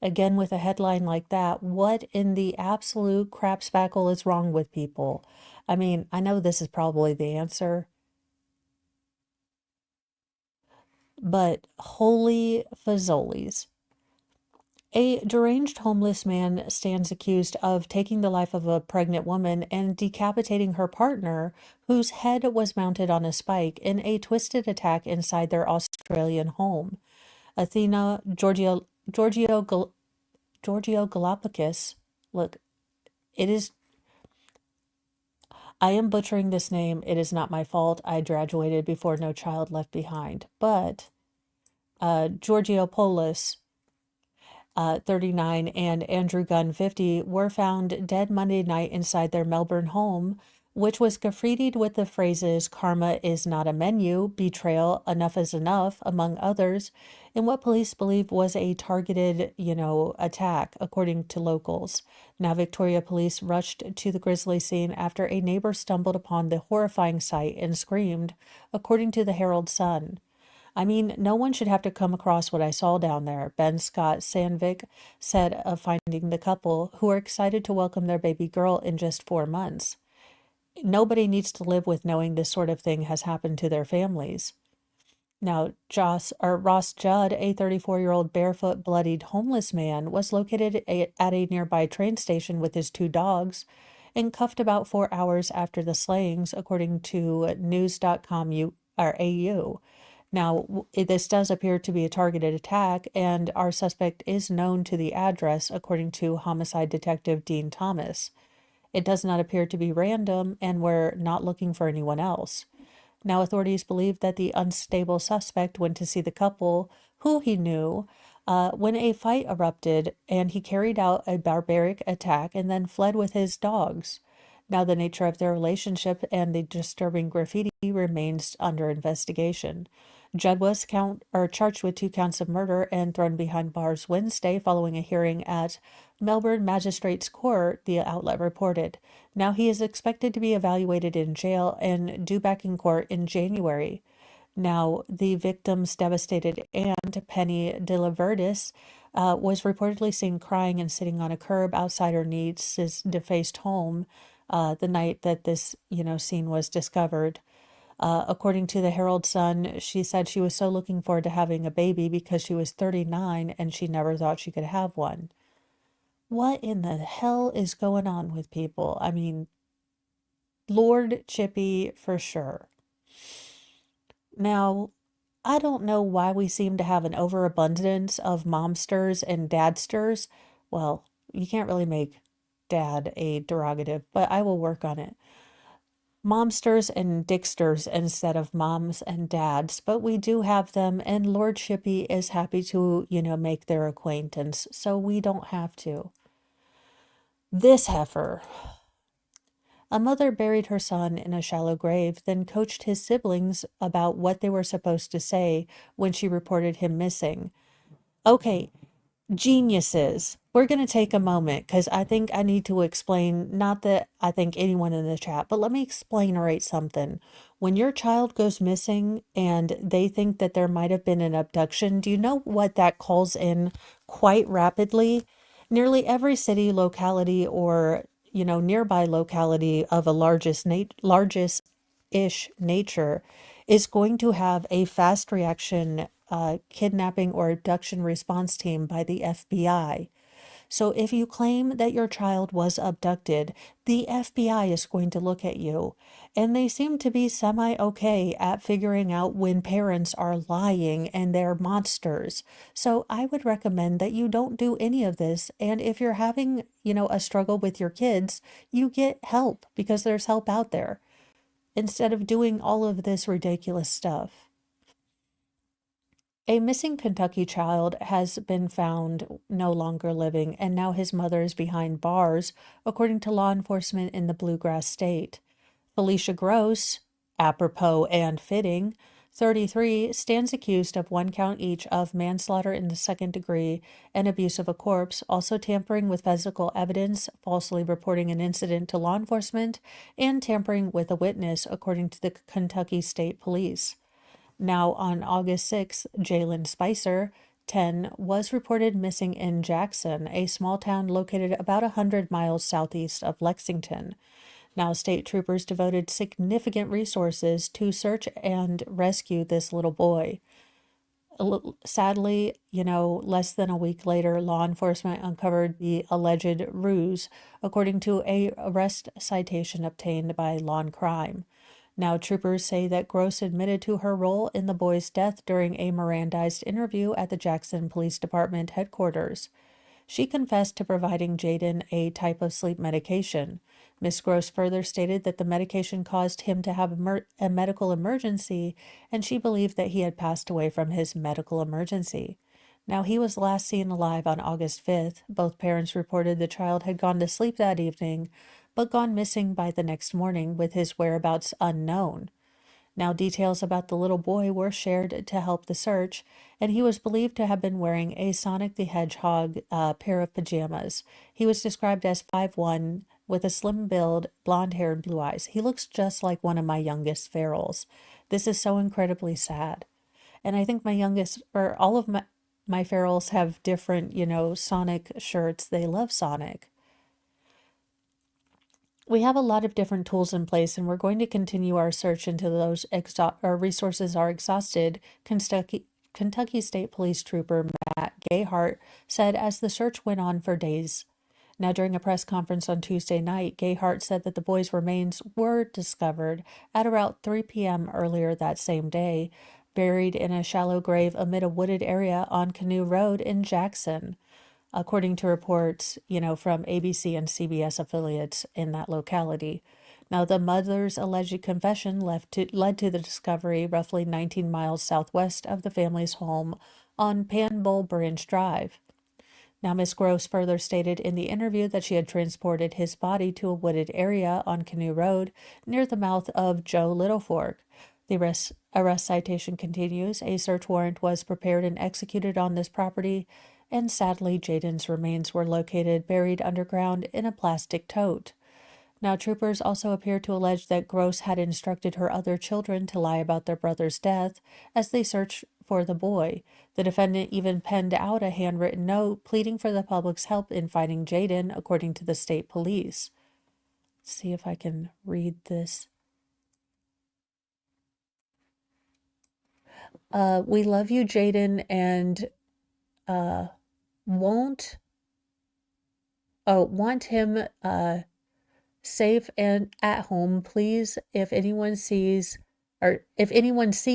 [SPEAKER 2] Again, with a headline like that, what in the absolute crap spackle is wrong with people? I mean, I know this is probably the answer, but holy fazolies. A deranged homeless man stands accused of taking the life of a pregnant woman and decapitating her partner, whose head was mounted on a spike in a twisted attack inside their Australian home. Athena Giorgio Galapagos. Look, it is. I am butchering this name. It is not my fault. I graduated before No Child Left Behind. But Giorgio Polis, 39, and Andrew Gunn, 50, were found dead Monday night inside their Melbourne home, which was graffitied with the phrases "karma is not a menu," "betrayal," "enough is enough," among others, in what police believe was a targeted, attack, according to locals. Now, Victoria police rushed to the grisly scene after a neighbor stumbled upon the horrifying sight and screamed, according to the Herald Sun. I mean, no one should have to come across what I saw down there, Ben Scott Sandvik said of finding the couple, who are excited to welcome their baby girl in just 4 months. Nobody needs to live with knowing this sort of thing has happened to their families. Now, Ross Judd, a 34-year-old barefoot, bloodied homeless man, was located at a nearby train station with his two dogs and cuffed about 4 hours after the slayings, according to news.com.au. Now, this does appear to be a targeted attack, and our suspect is known to the address, according to homicide detective Dean Thomas. It does not appear to be random, and we're not looking for anyone else. Now, authorities believe that the unstable suspect went to see the couple, who he knew, when a fight erupted, and he carried out a barbaric attack and then fled with his dogs. Now, the nature of their relationship and the disturbing graffiti remains under investigation. Judd was charged with 2 counts of murder and thrown behind bars Wednesday following a hearing at Melbourne Magistrates Court, the outlet reported. Now he is expected to be evaluated in jail and due back in court in January. Now, the victim's devastated aunt, Penny DeLavertis, was reportedly seen crying and sitting on a curb outside her niece's defaced home the night that this, scene was discovered. According to the Herald Sun, she said she was so looking forward to having a baby because she was 39 and she never thought she could have one. What in the hell is going on with people? I mean, Lord Chippy for sure. Now, I don't know why we seem to have an overabundance of momsters and dadsters. Well, you can't really make dad a derogative, but I will work on it. Momsters and dicksters instead of moms and dads, but we do have them, and Lord Chippy is happy to, make their acquaintance, so we don't have to. This heifer. A mother buried her son in a shallow grave, then coached his siblings about what they were supposed to say when she reported him missing. Okay, geniuses. We're going to take a moment because I think I need to explain, not that I think anyone in the chat, but let me explain something. When your child goes missing and they think that there might have been an abduction, do you know what that calls in quite rapidly? Nearly every city, locality, or nearby locality of a largest-ish nature is going to have a fast reaction kidnapping or abduction response team by the FBI. So if you claim that your child was abducted, the FBI is going to look at you. And they seem to be semi-okay at figuring out when parents are lying and they're monsters. So I would recommend that you don't do any of this. And if you're having, a struggle with your kids, you get help because there's help out there instead of doing all of this ridiculous stuff. A missing Kentucky child has been found no longer living, and now his mother is behind bars, according to law enforcement in the Bluegrass State. Felicia Gross, apropos and fitting, 33, stands accused of 1 count each of manslaughter in the second degree and abuse of a corpse, also tampering with physical evidence, falsely reporting an incident to law enforcement, and tampering with a witness, according to the Kentucky State Police. Now, on August 6th, Jalen Spicer, 10, was reported missing in Jackson, a small town located about 100 miles southeast of Lexington. Now, state troopers devoted significant resources to search and rescue this little boy. Sadly, less than a week later, law enforcement uncovered the alleged ruse, according to a arrest citation obtained by Lawn Crime. Now, troopers say that Gross admitted to her role in the boy's death during a Mirandized interview at the Jackson Police Department headquarters. She confessed to providing Jaden a type of sleep medication. Miss Gross further stated that the medication caused him to have a medical emergency, and she believed that he had passed away from his medical emergency. Now, he was last seen alive on August 5th. Both parents reported the child had gone to sleep that evening, but gone missing by the next morning, with his whereabouts unknown. Now, details about the little boy were shared to help the search, and he was believed to have been wearing a Sonic the Hedgehog pair of pajamas. He was described as 5'1", with a slim build, blonde hair, and blue eyes. He looks just like one of my youngest ferals. This is so incredibly sad. And I think my youngest, or all of my ferals have different, Sonic shirts. They love Sonic. We have a lot of different tools in place, and we're going to continue our search until those our resources are exhausted. Kentucky State Police Trooper Matt Gayhart said as the search went on for days. Now, during a press conference on Tuesday night, Gayhart said that the boys' remains were discovered at around 3 p.m. earlier that same day, buried in a shallow grave amid a wooded area on Canoe Road in Jackson, according to reports, from ABC and CBS affiliates in that locality. Now, the mother's alleged confession led to the discovery roughly 19 miles southwest of the family's home on Panbull Branch Drive. Now, Miss Gross further stated in the interview that she had transported his body to a wooded area on Canoe Road near the mouth of Joe Little Fork. The arrest citation continues. A search warrant was prepared and executed on this property, and sadly, Jaden's remains were located buried underground in a plastic tote. Now, troopers also appear to allege that Gross had instructed her other children to lie about their brother's death as they searched for the boy. The defendant even penned out a handwritten note pleading for the public's help in finding Jaden, according to the state police. Let's see if I can read this. We love you, Jaden, and want him safe and at home. Please, if anyone see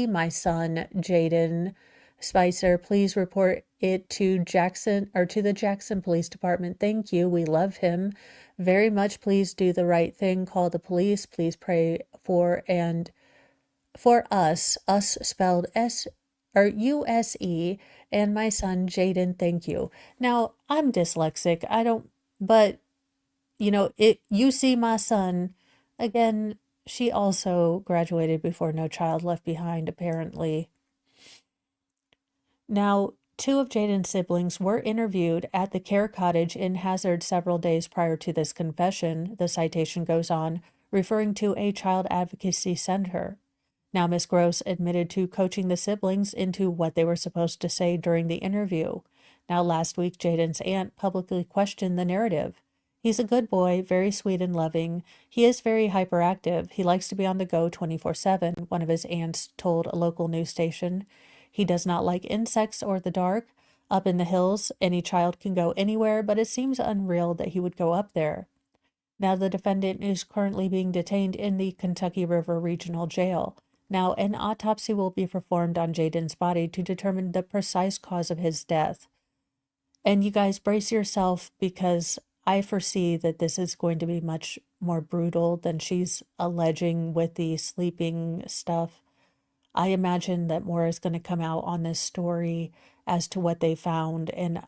[SPEAKER 2] my son, Jaden Spicer, please report it to the Jackson Police Department. Thank you. We love him very much. Please do the right thing. Call the police. Please pray for us spelled USE, and my son Jaden. Thank you. Now, I'm dyslexic. But you see my son. Again, she also graduated before No Child Left Behind, apparently. Now, two of Jaden's siblings were interviewed at the care cottage in Hazard several days prior to this confession, the citation goes on, referring to a child advocacy center. Now, Miss Gross admitted to coaching the siblings into what they were supposed to say during the interview. Now, last week, Jaden's aunt publicly questioned the narrative. He's a good boy, very sweet and loving. He is very hyperactive. He likes to be on the go 24/7, one of his aunts told a local news station. He does not like insects or the dark. Up in the hills, any child can go anywhere, but it seems unreal that he would go up there. Now, the defendant is currently being detained in the Kentucky River Regional Jail. Now, an autopsy will be performed on Jaden's body to determine the precise cause of his death. And you guys brace yourself, because I foresee that this is going to be much more brutal than she's alleging with the sleeping stuff. I imagine that more is going to come out on this story as to what they found. And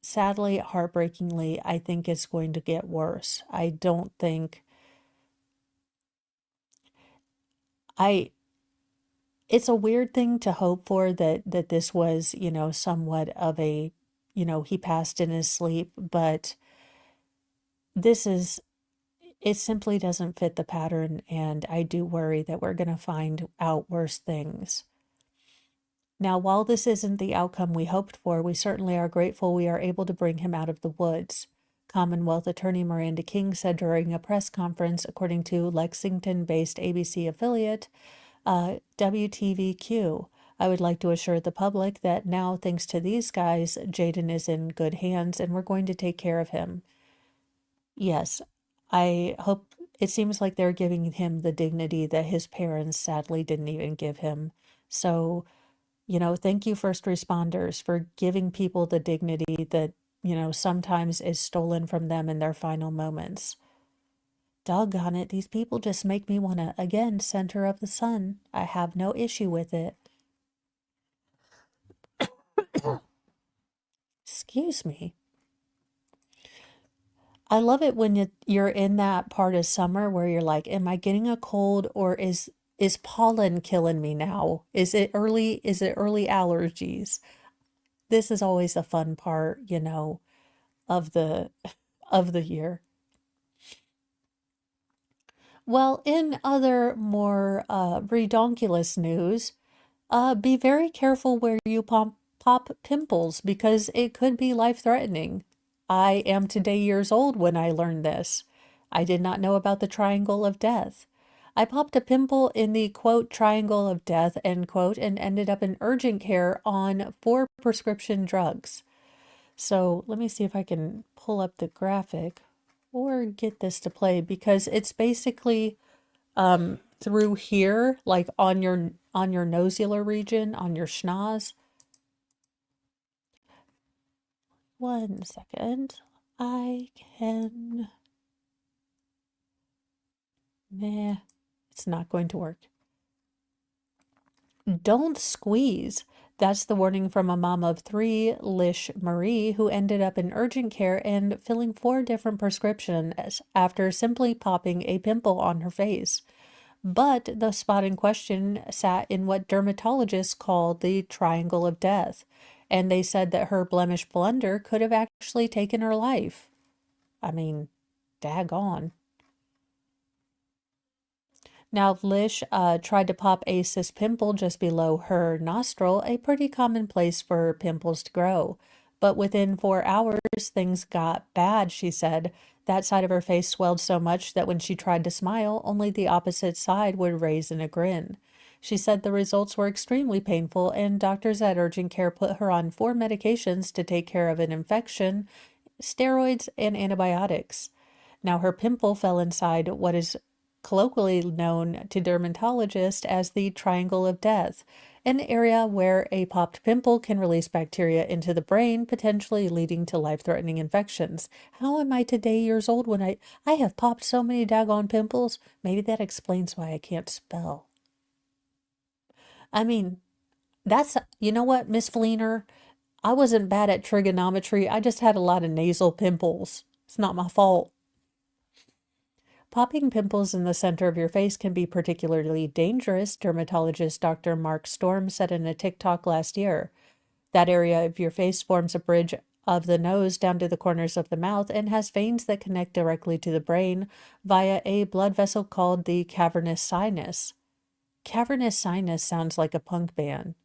[SPEAKER 2] sadly, heartbreakingly, I think it's going to get worse. I don't think... It's a weird thing to hope for, that this was, somewhat of a, he passed in his sleep, but it simply doesn't fit the pattern, and I do worry that we're going to find out worse things. Now, while this isn't the outcome we hoped for, we certainly are grateful we are able to bring him out of the woods. Commonwealth Attorney Miranda King said during a press conference, according to Lexington-based ABC affiliate, WTVQ. I would like to assure the public that now, thanks to these guys, Jaden is in good hands and we're going to take care of him. Yes, I hope. It seems like they're giving him the dignity that his parents sadly didn't even give him. So, thank you, first responders, for giving people the dignity that, sometimes is stolen from them in their final moments. Doggone it, these people just make me want to, again, center of the sun. I have no issue with it. Excuse me. I love it when you're in that part of summer where you're like, am I getting a cold, or is pollen killing me now? Is it early allergies? This is always a fun part, of the year. Well, in other more redonkulous news, Be very careful where you pop pimples because it could be life-threatening. I am today years old when I learned this. I did not know about the triangle of death. I popped a pimple in the quote triangle of death end quote and ended up in urgent care on 4 prescription drugs. So let me see if I can pull up the graphic or get this to play because it's basically through here, like on your nosular region, on your schnoz. 1 second. I can. Nah, it's not going to work. Don't squeeze. That's the warning from a mom of 3, Lish Marie, who ended up in urgent care and filling 4 different prescriptions after simply popping a pimple on her face. But the spot in question sat in what dermatologists call the triangle of death, and they said that her blemish blunder could have actually taken her life. I mean, daggone. Now, Lish tried to pop a cyst pimple just below her nostril, a pretty common place for pimples to grow. But within 4 hours, things got bad, she said. That side of her face swelled so much that when she tried to smile, only the opposite side would raise in a grin. She said the results were extremely painful, and doctors at urgent care put her on 4 medications to take care of an infection, steroids, and antibiotics. Now, her pimple fell inside what is colloquially known to dermatologists as the triangle of death, an area where a popped pimple can release bacteria into the brain, potentially leading to life-threatening infections. How am I today years old when I have popped so many daggone pimples? Maybe that explains why I can't spell. I mean, that's, you know what, Miss Fleener? I wasn't bad at trigonometry. I just had a lot of nasal pimples. It's not my fault. Popping pimples in the center of your face can be particularly dangerous, dermatologist Dr. Mark Storm said in a TikTok last year. That area of your face forms a bridge of the nose down to the corners of the mouth and has veins that connect directly to the brain via a blood vessel called the cavernous sinus. Cavernous sinus sounds like a punk band.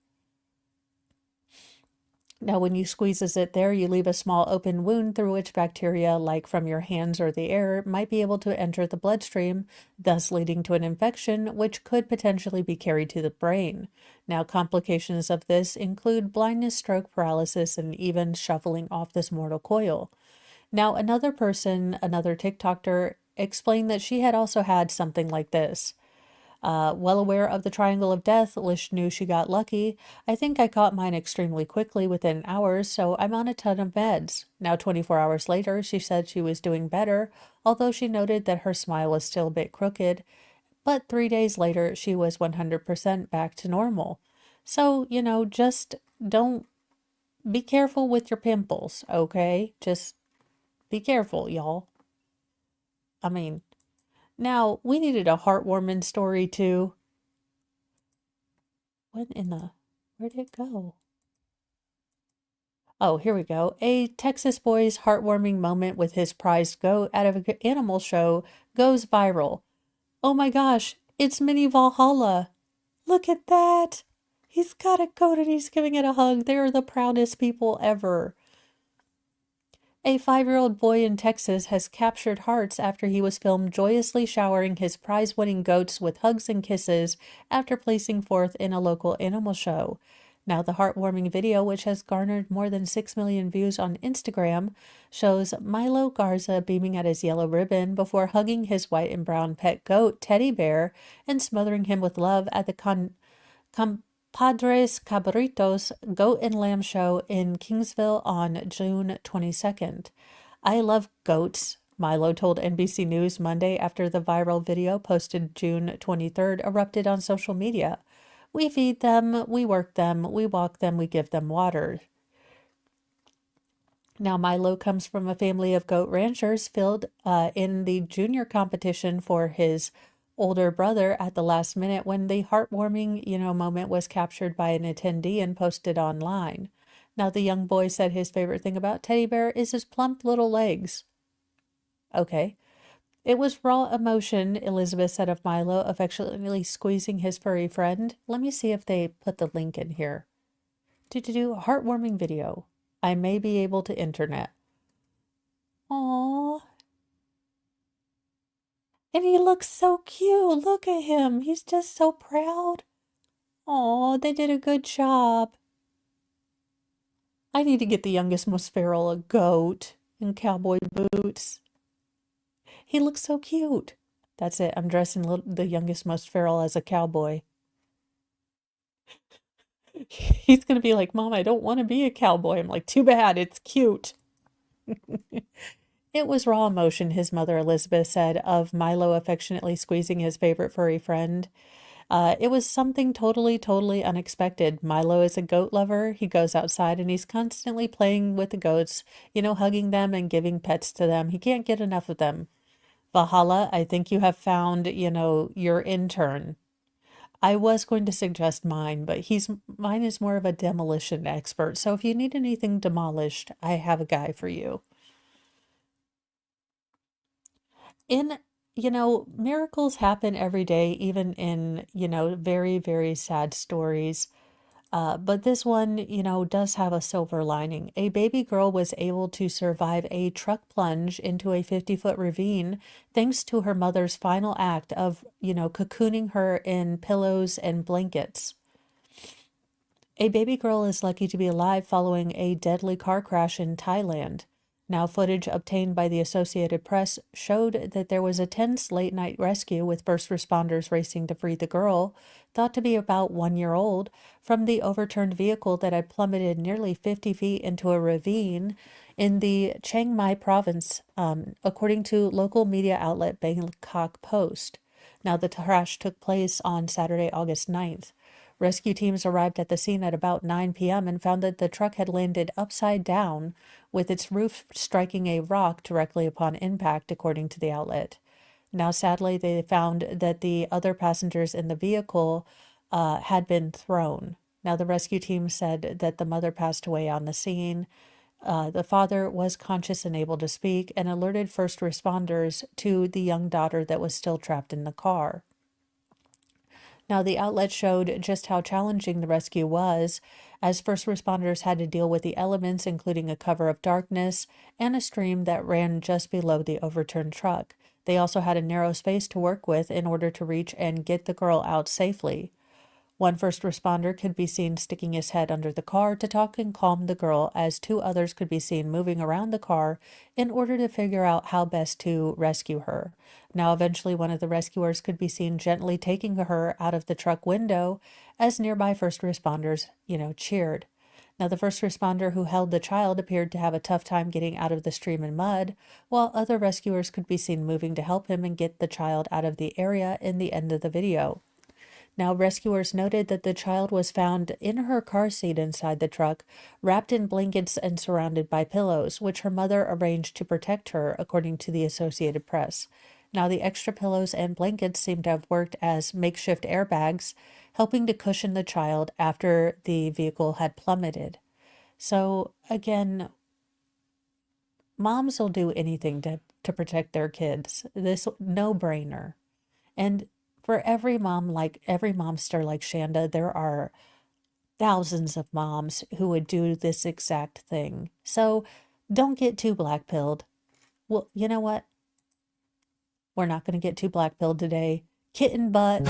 [SPEAKER 2] Now, when you squeezes it there, you leave a small open wound through which bacteria, like from your hands or the air, might be able to enter the bloodstream, thus leading to an infection, which could potentially be carried to the brain. Now, complications of this include blindness, stroke, paralysis, and even shuffling off this mortal coil. Now, another TikToker, explained that she had also had something like this. Well aware of the triangle of death, Lish knew she got lucky. I think I caught mine extremely quickly within hours, so I'm on a ton of meds. Now, 24 hours later, she said she was doing better, although she noted that her smile was still a bit crooked. But 3 days later, she was 100% back to normal. So, just don't be careful with your pimples, okay? Just be careful, y'all. I mean, now, we needed a heartwarming story too. Where'd it go? Oh, here we go. A Texas boy's heartwarming moment with his prized goat out of an animal show goes viral. Oh my gosh, it's Mini Valhalla. Look at that. He's got a goat and he's giving it a hug. They're the proudest people ever. A 5-year-old boy in Texas has captured hearts after he was filmed joyously showering his prize-winning goats with hugs and kisses after placing fourth in a local animal show. Now, the heartwarming video, which has garnered more than 6 million views on Instagram, shows Milo Garza beaming at his yellow ribbon before hugging his white and brown pet goat, Teddy Bear, and smothering him with love at the Padres Cabritos Goat and Lamb Show in Kingsville on June 22nd. I love goats, Milo told NBC News Monday after the viral video posted June 23rd erupted on social media. We feed them, we work them, we walk them, we give them water. Now, Milo comes from a family of goat ranchers filled in the junior competition for his older brother at the last minute when the heartwarming, moment was captured by an attendee and posted online. Now, the young boy said his favorite thing about Teddy Bear is his plump little legs. Okay. It was raw emotion, Elizabeth said of Milo, affectionately squeezing his furry friend. Let me see if they put the link in here. Do heartwarming video. I may be able to internet. Aww. And he looks so cute. Look at him. He's just so proud. Aw, they did a good job. I need to get the youngest, most feral a goat and cowboy boots. He looks so cute. That's it. I'm dressing the youngest, most feral as a cowboy. He's going to be like, Mom, I don't want to be a cowboy. I'm like, too bad. It's cute. It was raw emotion, his mother Elizabeth said, of Milo affectionately squeezing his favorite furry friend. It was something totally unexpected. Milo is a goat lover. He goes outside and he's constantly playing with the goats, hugging them and giving pets to them. He can't get enough of them. Valhalla, I think you have found, your intern. I was going to suggest mine, but mine is more of a demolition expert. So if you need anything demolished, I have a guy for you. Miracles happen every day, even in, very sad stories. But this one, does have a silver lining. A baby girl was able to survive a truck plunge into a 50-foot ravine thanks to her mother's final act of, cocooning her in pillows and blankets. A baby girl is lucky to be alive following a deadly car crash in Thailand. Now, footage obtained by the Associated Press showed that there was a tense late-night rescue with first responders racing to free the girl, thought to be about 1 year old, from the overturned vehicle that had plummeted nearly 50 feet into a ravine in the Chiang Mai province, according to local media outlet Bangkok Post. Now, the crash took place on Saturday, August 9th. Rescue teams arrived at the scene at about 9 p.m. and found that the truck had landed upside down, with its roof striking a rock directly upon impact, according to the outlet. Now, sadly, they found that the other passengers in the vehicle had been thrown. Now, the rescue team said that the mother passed away on the scene. The father was conscious and able to speak and alerted first responders to the young daughter that was still trapped in the car. Now, the outlet showed just how challenging the rescue was, as first responders had to deal with the elements, including a cover of darkness and a stream that ran just below the overturned truck. They also had a narrow space to work with in order to reach and get the girl out safely. One first responder could be seen sticking his head under the car to talk and calm the girl, as two others could be seen moving around the car in order to figure out how best to rescue her. Now, eventually, one of the rescuers could be seen gently taking her out of the truck window as nearby first responders, cheered. Now, the first responder who held the child appeared to have a tough time getting out of the stream and mud, while other rescuers could be seen moving to help him and get the child out of the area in the end of the video. Now, rescuers noted that the child was found in her car seat inside the truck, wrapped in blankets and surrounded by pillows, which her mother arranged to protect her, according to the Associated Press. Now, the extra pillows and blankets seem to have worked as makeshift airbags, helping to cushion the child after the vehicle had plummeted. So, again, moms will do anything to protect their kids. This no-brainer. And for every mom, like every momster like Shanda, there are thousands of moms who would do this exact thing. So don't get too black-pilled. Well, you know what? We're not going to get too black-pilled today. Kitten butt.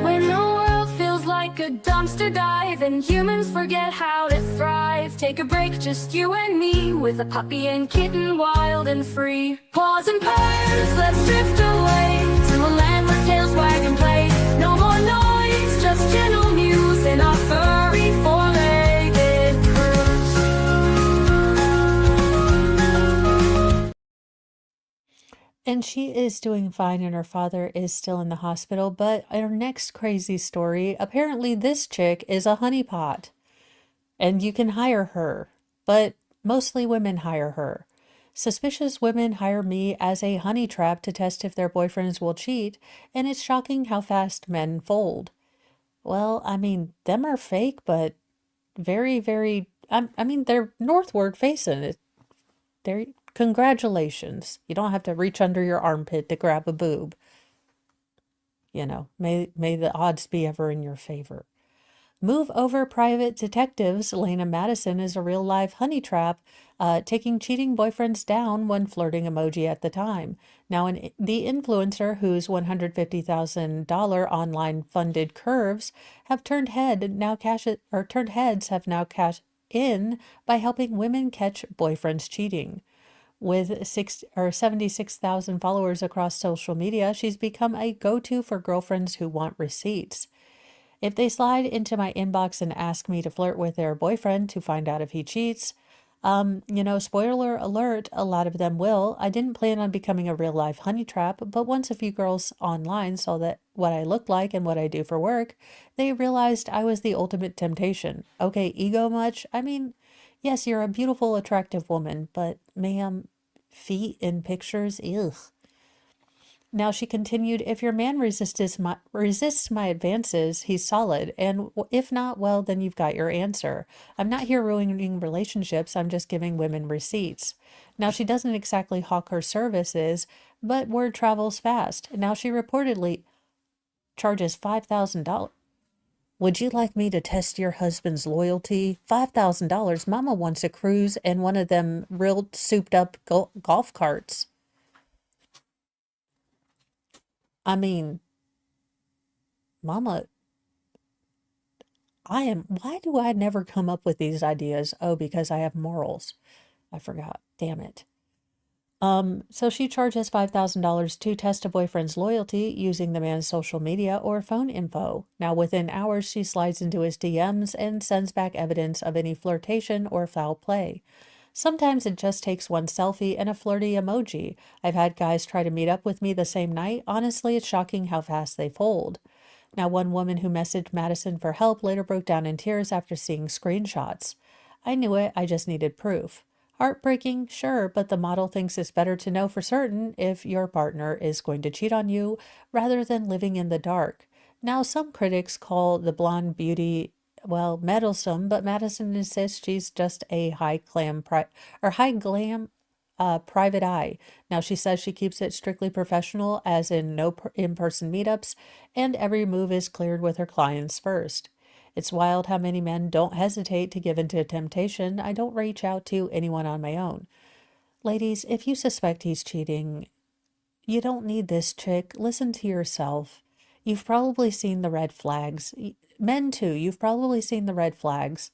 [SPEAKER 3] When the world feels like a dumpster dive and humans forget how to thrive, take a break, just you and me, with a puppy and kitten, wild and free. Paws and purrs, let's drift away to a land where tails wag and play. No more noise, just gentle muse in our furry four-legged cruise.
[SPEAKER 2] And she is doing fine, and her father is still in the hospital. But our next crazy story, apparently this chick is a honeypot. And you can hire her, but mostly women hire her. Suspicious women hire me as a honey trap to test if their boyfriends will cheat, and it's shocking how fast men fold. Well, I mean, them are fake, but very, very, they're northward facing. They're Congratulations. You don't have to reach under your armpit to grab a boob. May the odds be ever in your favor. Move over private detectives. Lena Madison is a real live honey trap, taking cheating boyfriends down one flirting emoji at the time. Now, the influencer whose $150,000 online funded curves have turned heads have now cashed in by helping women catch boyfriends cheating. With 76,000 followers across social media, she's become a go-to for girlfriends who want receipts. If they slide into my inbox and ask me to flirt with their boyfriend to find out if he cheats, spoiler alert, a lot of them will. I didn't plan on becoming a real life honey trap, but once a few girls online saw that what I look like and what I do for work, they realized I was the ultimate temptation. Okay, ego much? I mean, yes, you're a beautiful, attractive woman, but ma'am, feet in pictures? Ugh. Now she continued, if your man resists my advances, he's solid. And if not, well, then you've got your answer. I'm not here ruining relationships. I'm just giving women receipts. Now she doesn't exactly hawk her services, but word travels fast. Now she reportedly charges $5,000. Would you like me to test your husband's loyalty? $5,000. Mama wants a cruise and one of them real souped up golf carts. I mean, Mama, why do I never come up with these ideas? Oh, because I have morals. I forgot. Damn it. So she charges $5,000 to test a boyfriend's loyalty using the man's social media or phone info. Now, within hours, she slides into his DMs and sends back evidence of any flirtation or foul play. Sometimes it just takes one selfie and a flirty emoji. I've had guys try to meet up with me the same night. Honestly, it's shocking how fast they fold. Now, one woman who messaged Madison for help later broke down in tears after seeing screenshots. I knew it, I just needed proof. Heartbreaking, sure, but the model thinks it's better to know for certain if your partner is going to cheat on you rather than living in the dark. Now, some critics call the blonde beauty, well, meddlesome, but Madison insists she's just a high glam private eye. Now she says she keeps it strictly professional, as in no in-person meetups, and every move is cleared with her clients first. It's wild how many men don't hesitate to give into temptation. I don't reach out to anyone on my own. Ladies, if you suspect he's cheating, you don't need this chick. Listen to yourself. You've probably seen the red flags. Men too, you've probably seen the red flags.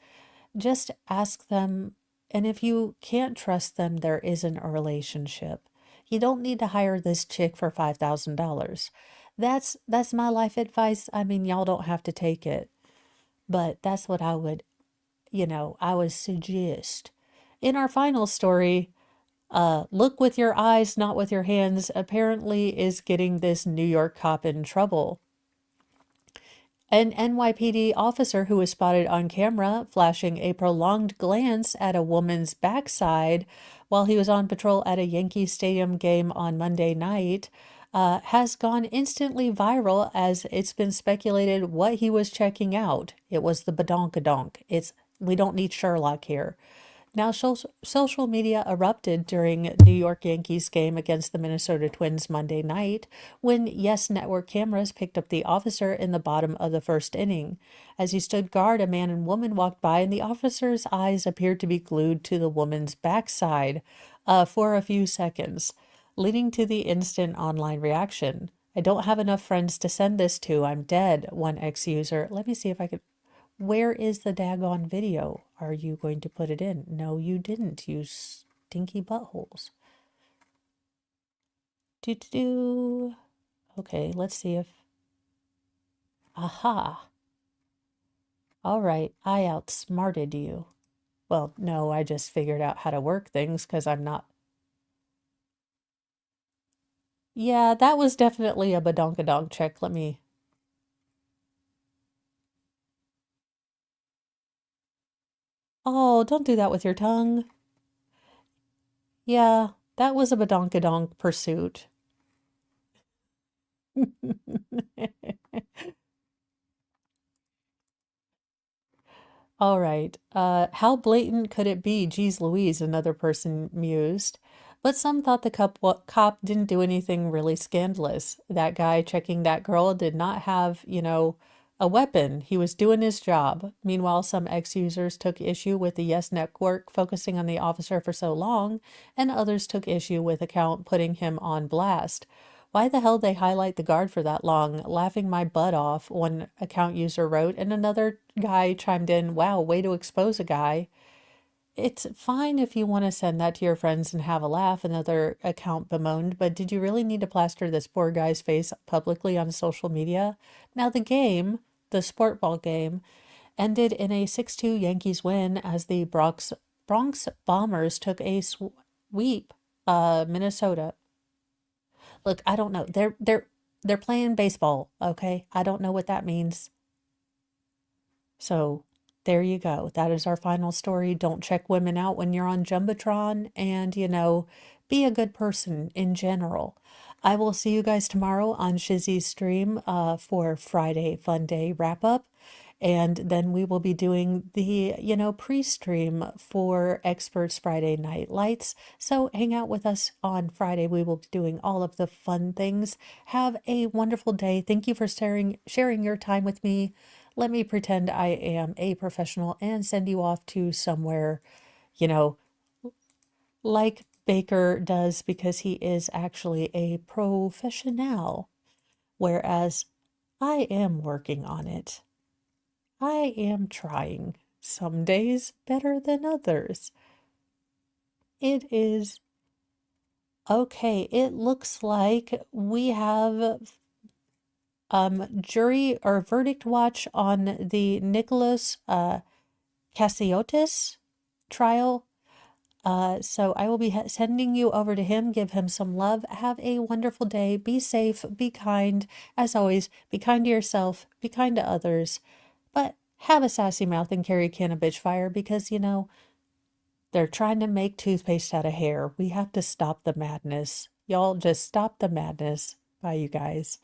[SPEAKER 2] Just ask them, and if you can't trust them, there isn't a relationship. You don't need to hire this chick for $5,000. That's my life advice. I mean, y'all don't have to take it, but that's what I would suggest. In our final story, look with your eyes, not with your hands, apparently is getting this New York cop in trouble. An NYPD officer who was spotted on camera flashing a prolonged glance at a woman's backside while he was on patrol at a Yankee Stadium game on Monday night has gone instantly viral, as it's been speculated what he was checking out. It was the badonkadonk. We don't need Sherlock here. Now, social media erupted during New York Yankees game against the Minnesota Twins Monday night when Yes Network cameras picked up the officer in the bottom of the first inning. As he stood guard, a man and woman walked by, and the officer's eyes appeared to be glued to the woman's backside for a few seconds, leading to the instant online reaction. I don't have enough friends to send this to. I'm dead, one ex-user. Let me see if I could. Where is the daggone video? Are you going to put it in? No, you didn't, you stinky buttholes. Do. Okay, let's see if. Aha. All right, I outsmarted you. Well, no, I just figured out how to work things because I'm not. Yeah, that was definitely a badonkadonk check. Let me. Oh, don't do that with your tongue. Yeah, that was a badonkadonk pursuit. All right. How blatant could it be? Geez Louise, another person mused. But some thought the cop didn't do anything really scandalous. That guy checking that girl did not have, a weapon. He was doing his job. Meanwhile, some ex-users took issue with the Yes Network focusing on the officer for so long, and others took issue with account putting him on blast. Why the hell they highlight the guard for that long? Laughing my butt off, one account user wrote, and another guy chimed in, wow, way to expose a guy. It's fine if you want to send that to your friends and have a laugh, another account bemoaned, but did you really need to plaster this poor guy's face publicly on social media? Now, the game, the sport ball game, ended in a 6-2 Yankees win as the Bronx Bombers took a sweep Minnesota. Look, I don't know. They're playing baseball, okay? I don't know what that means. So there you go. That is our final story. Don't check women out when you're on Jumbotron and, be a good person in general. I will see you guys tomorrow on Shizzy's stream for Friday Fun Day wrap up. And then we will be doing the, pre-stream for Experts Friday Night Lights. So hang out with us on Friday. We will be doing all of the fun things. Have a wonderful day. Thank you for sharing your time with me. Let me pretend I am a professional and send you off to somewhere, you know, like Baker does, because he is actually a professional, whereas I am working on it. I am trying. Some days better than others. It is okay. It looks like we have jury or verdict watch on the Nicholas Cassiotis trial. So I will be sending you over to him. Give him some love. Have a wonderful day. Be safe. Be kind. As always, be kind to yourself. Be kind to others. But have a sassy mouth and carry a can of bitch fire because, they're trying to make toothpaste out of hair. We have to stop the madness. Y'all just stop the madness. Bye, you guys.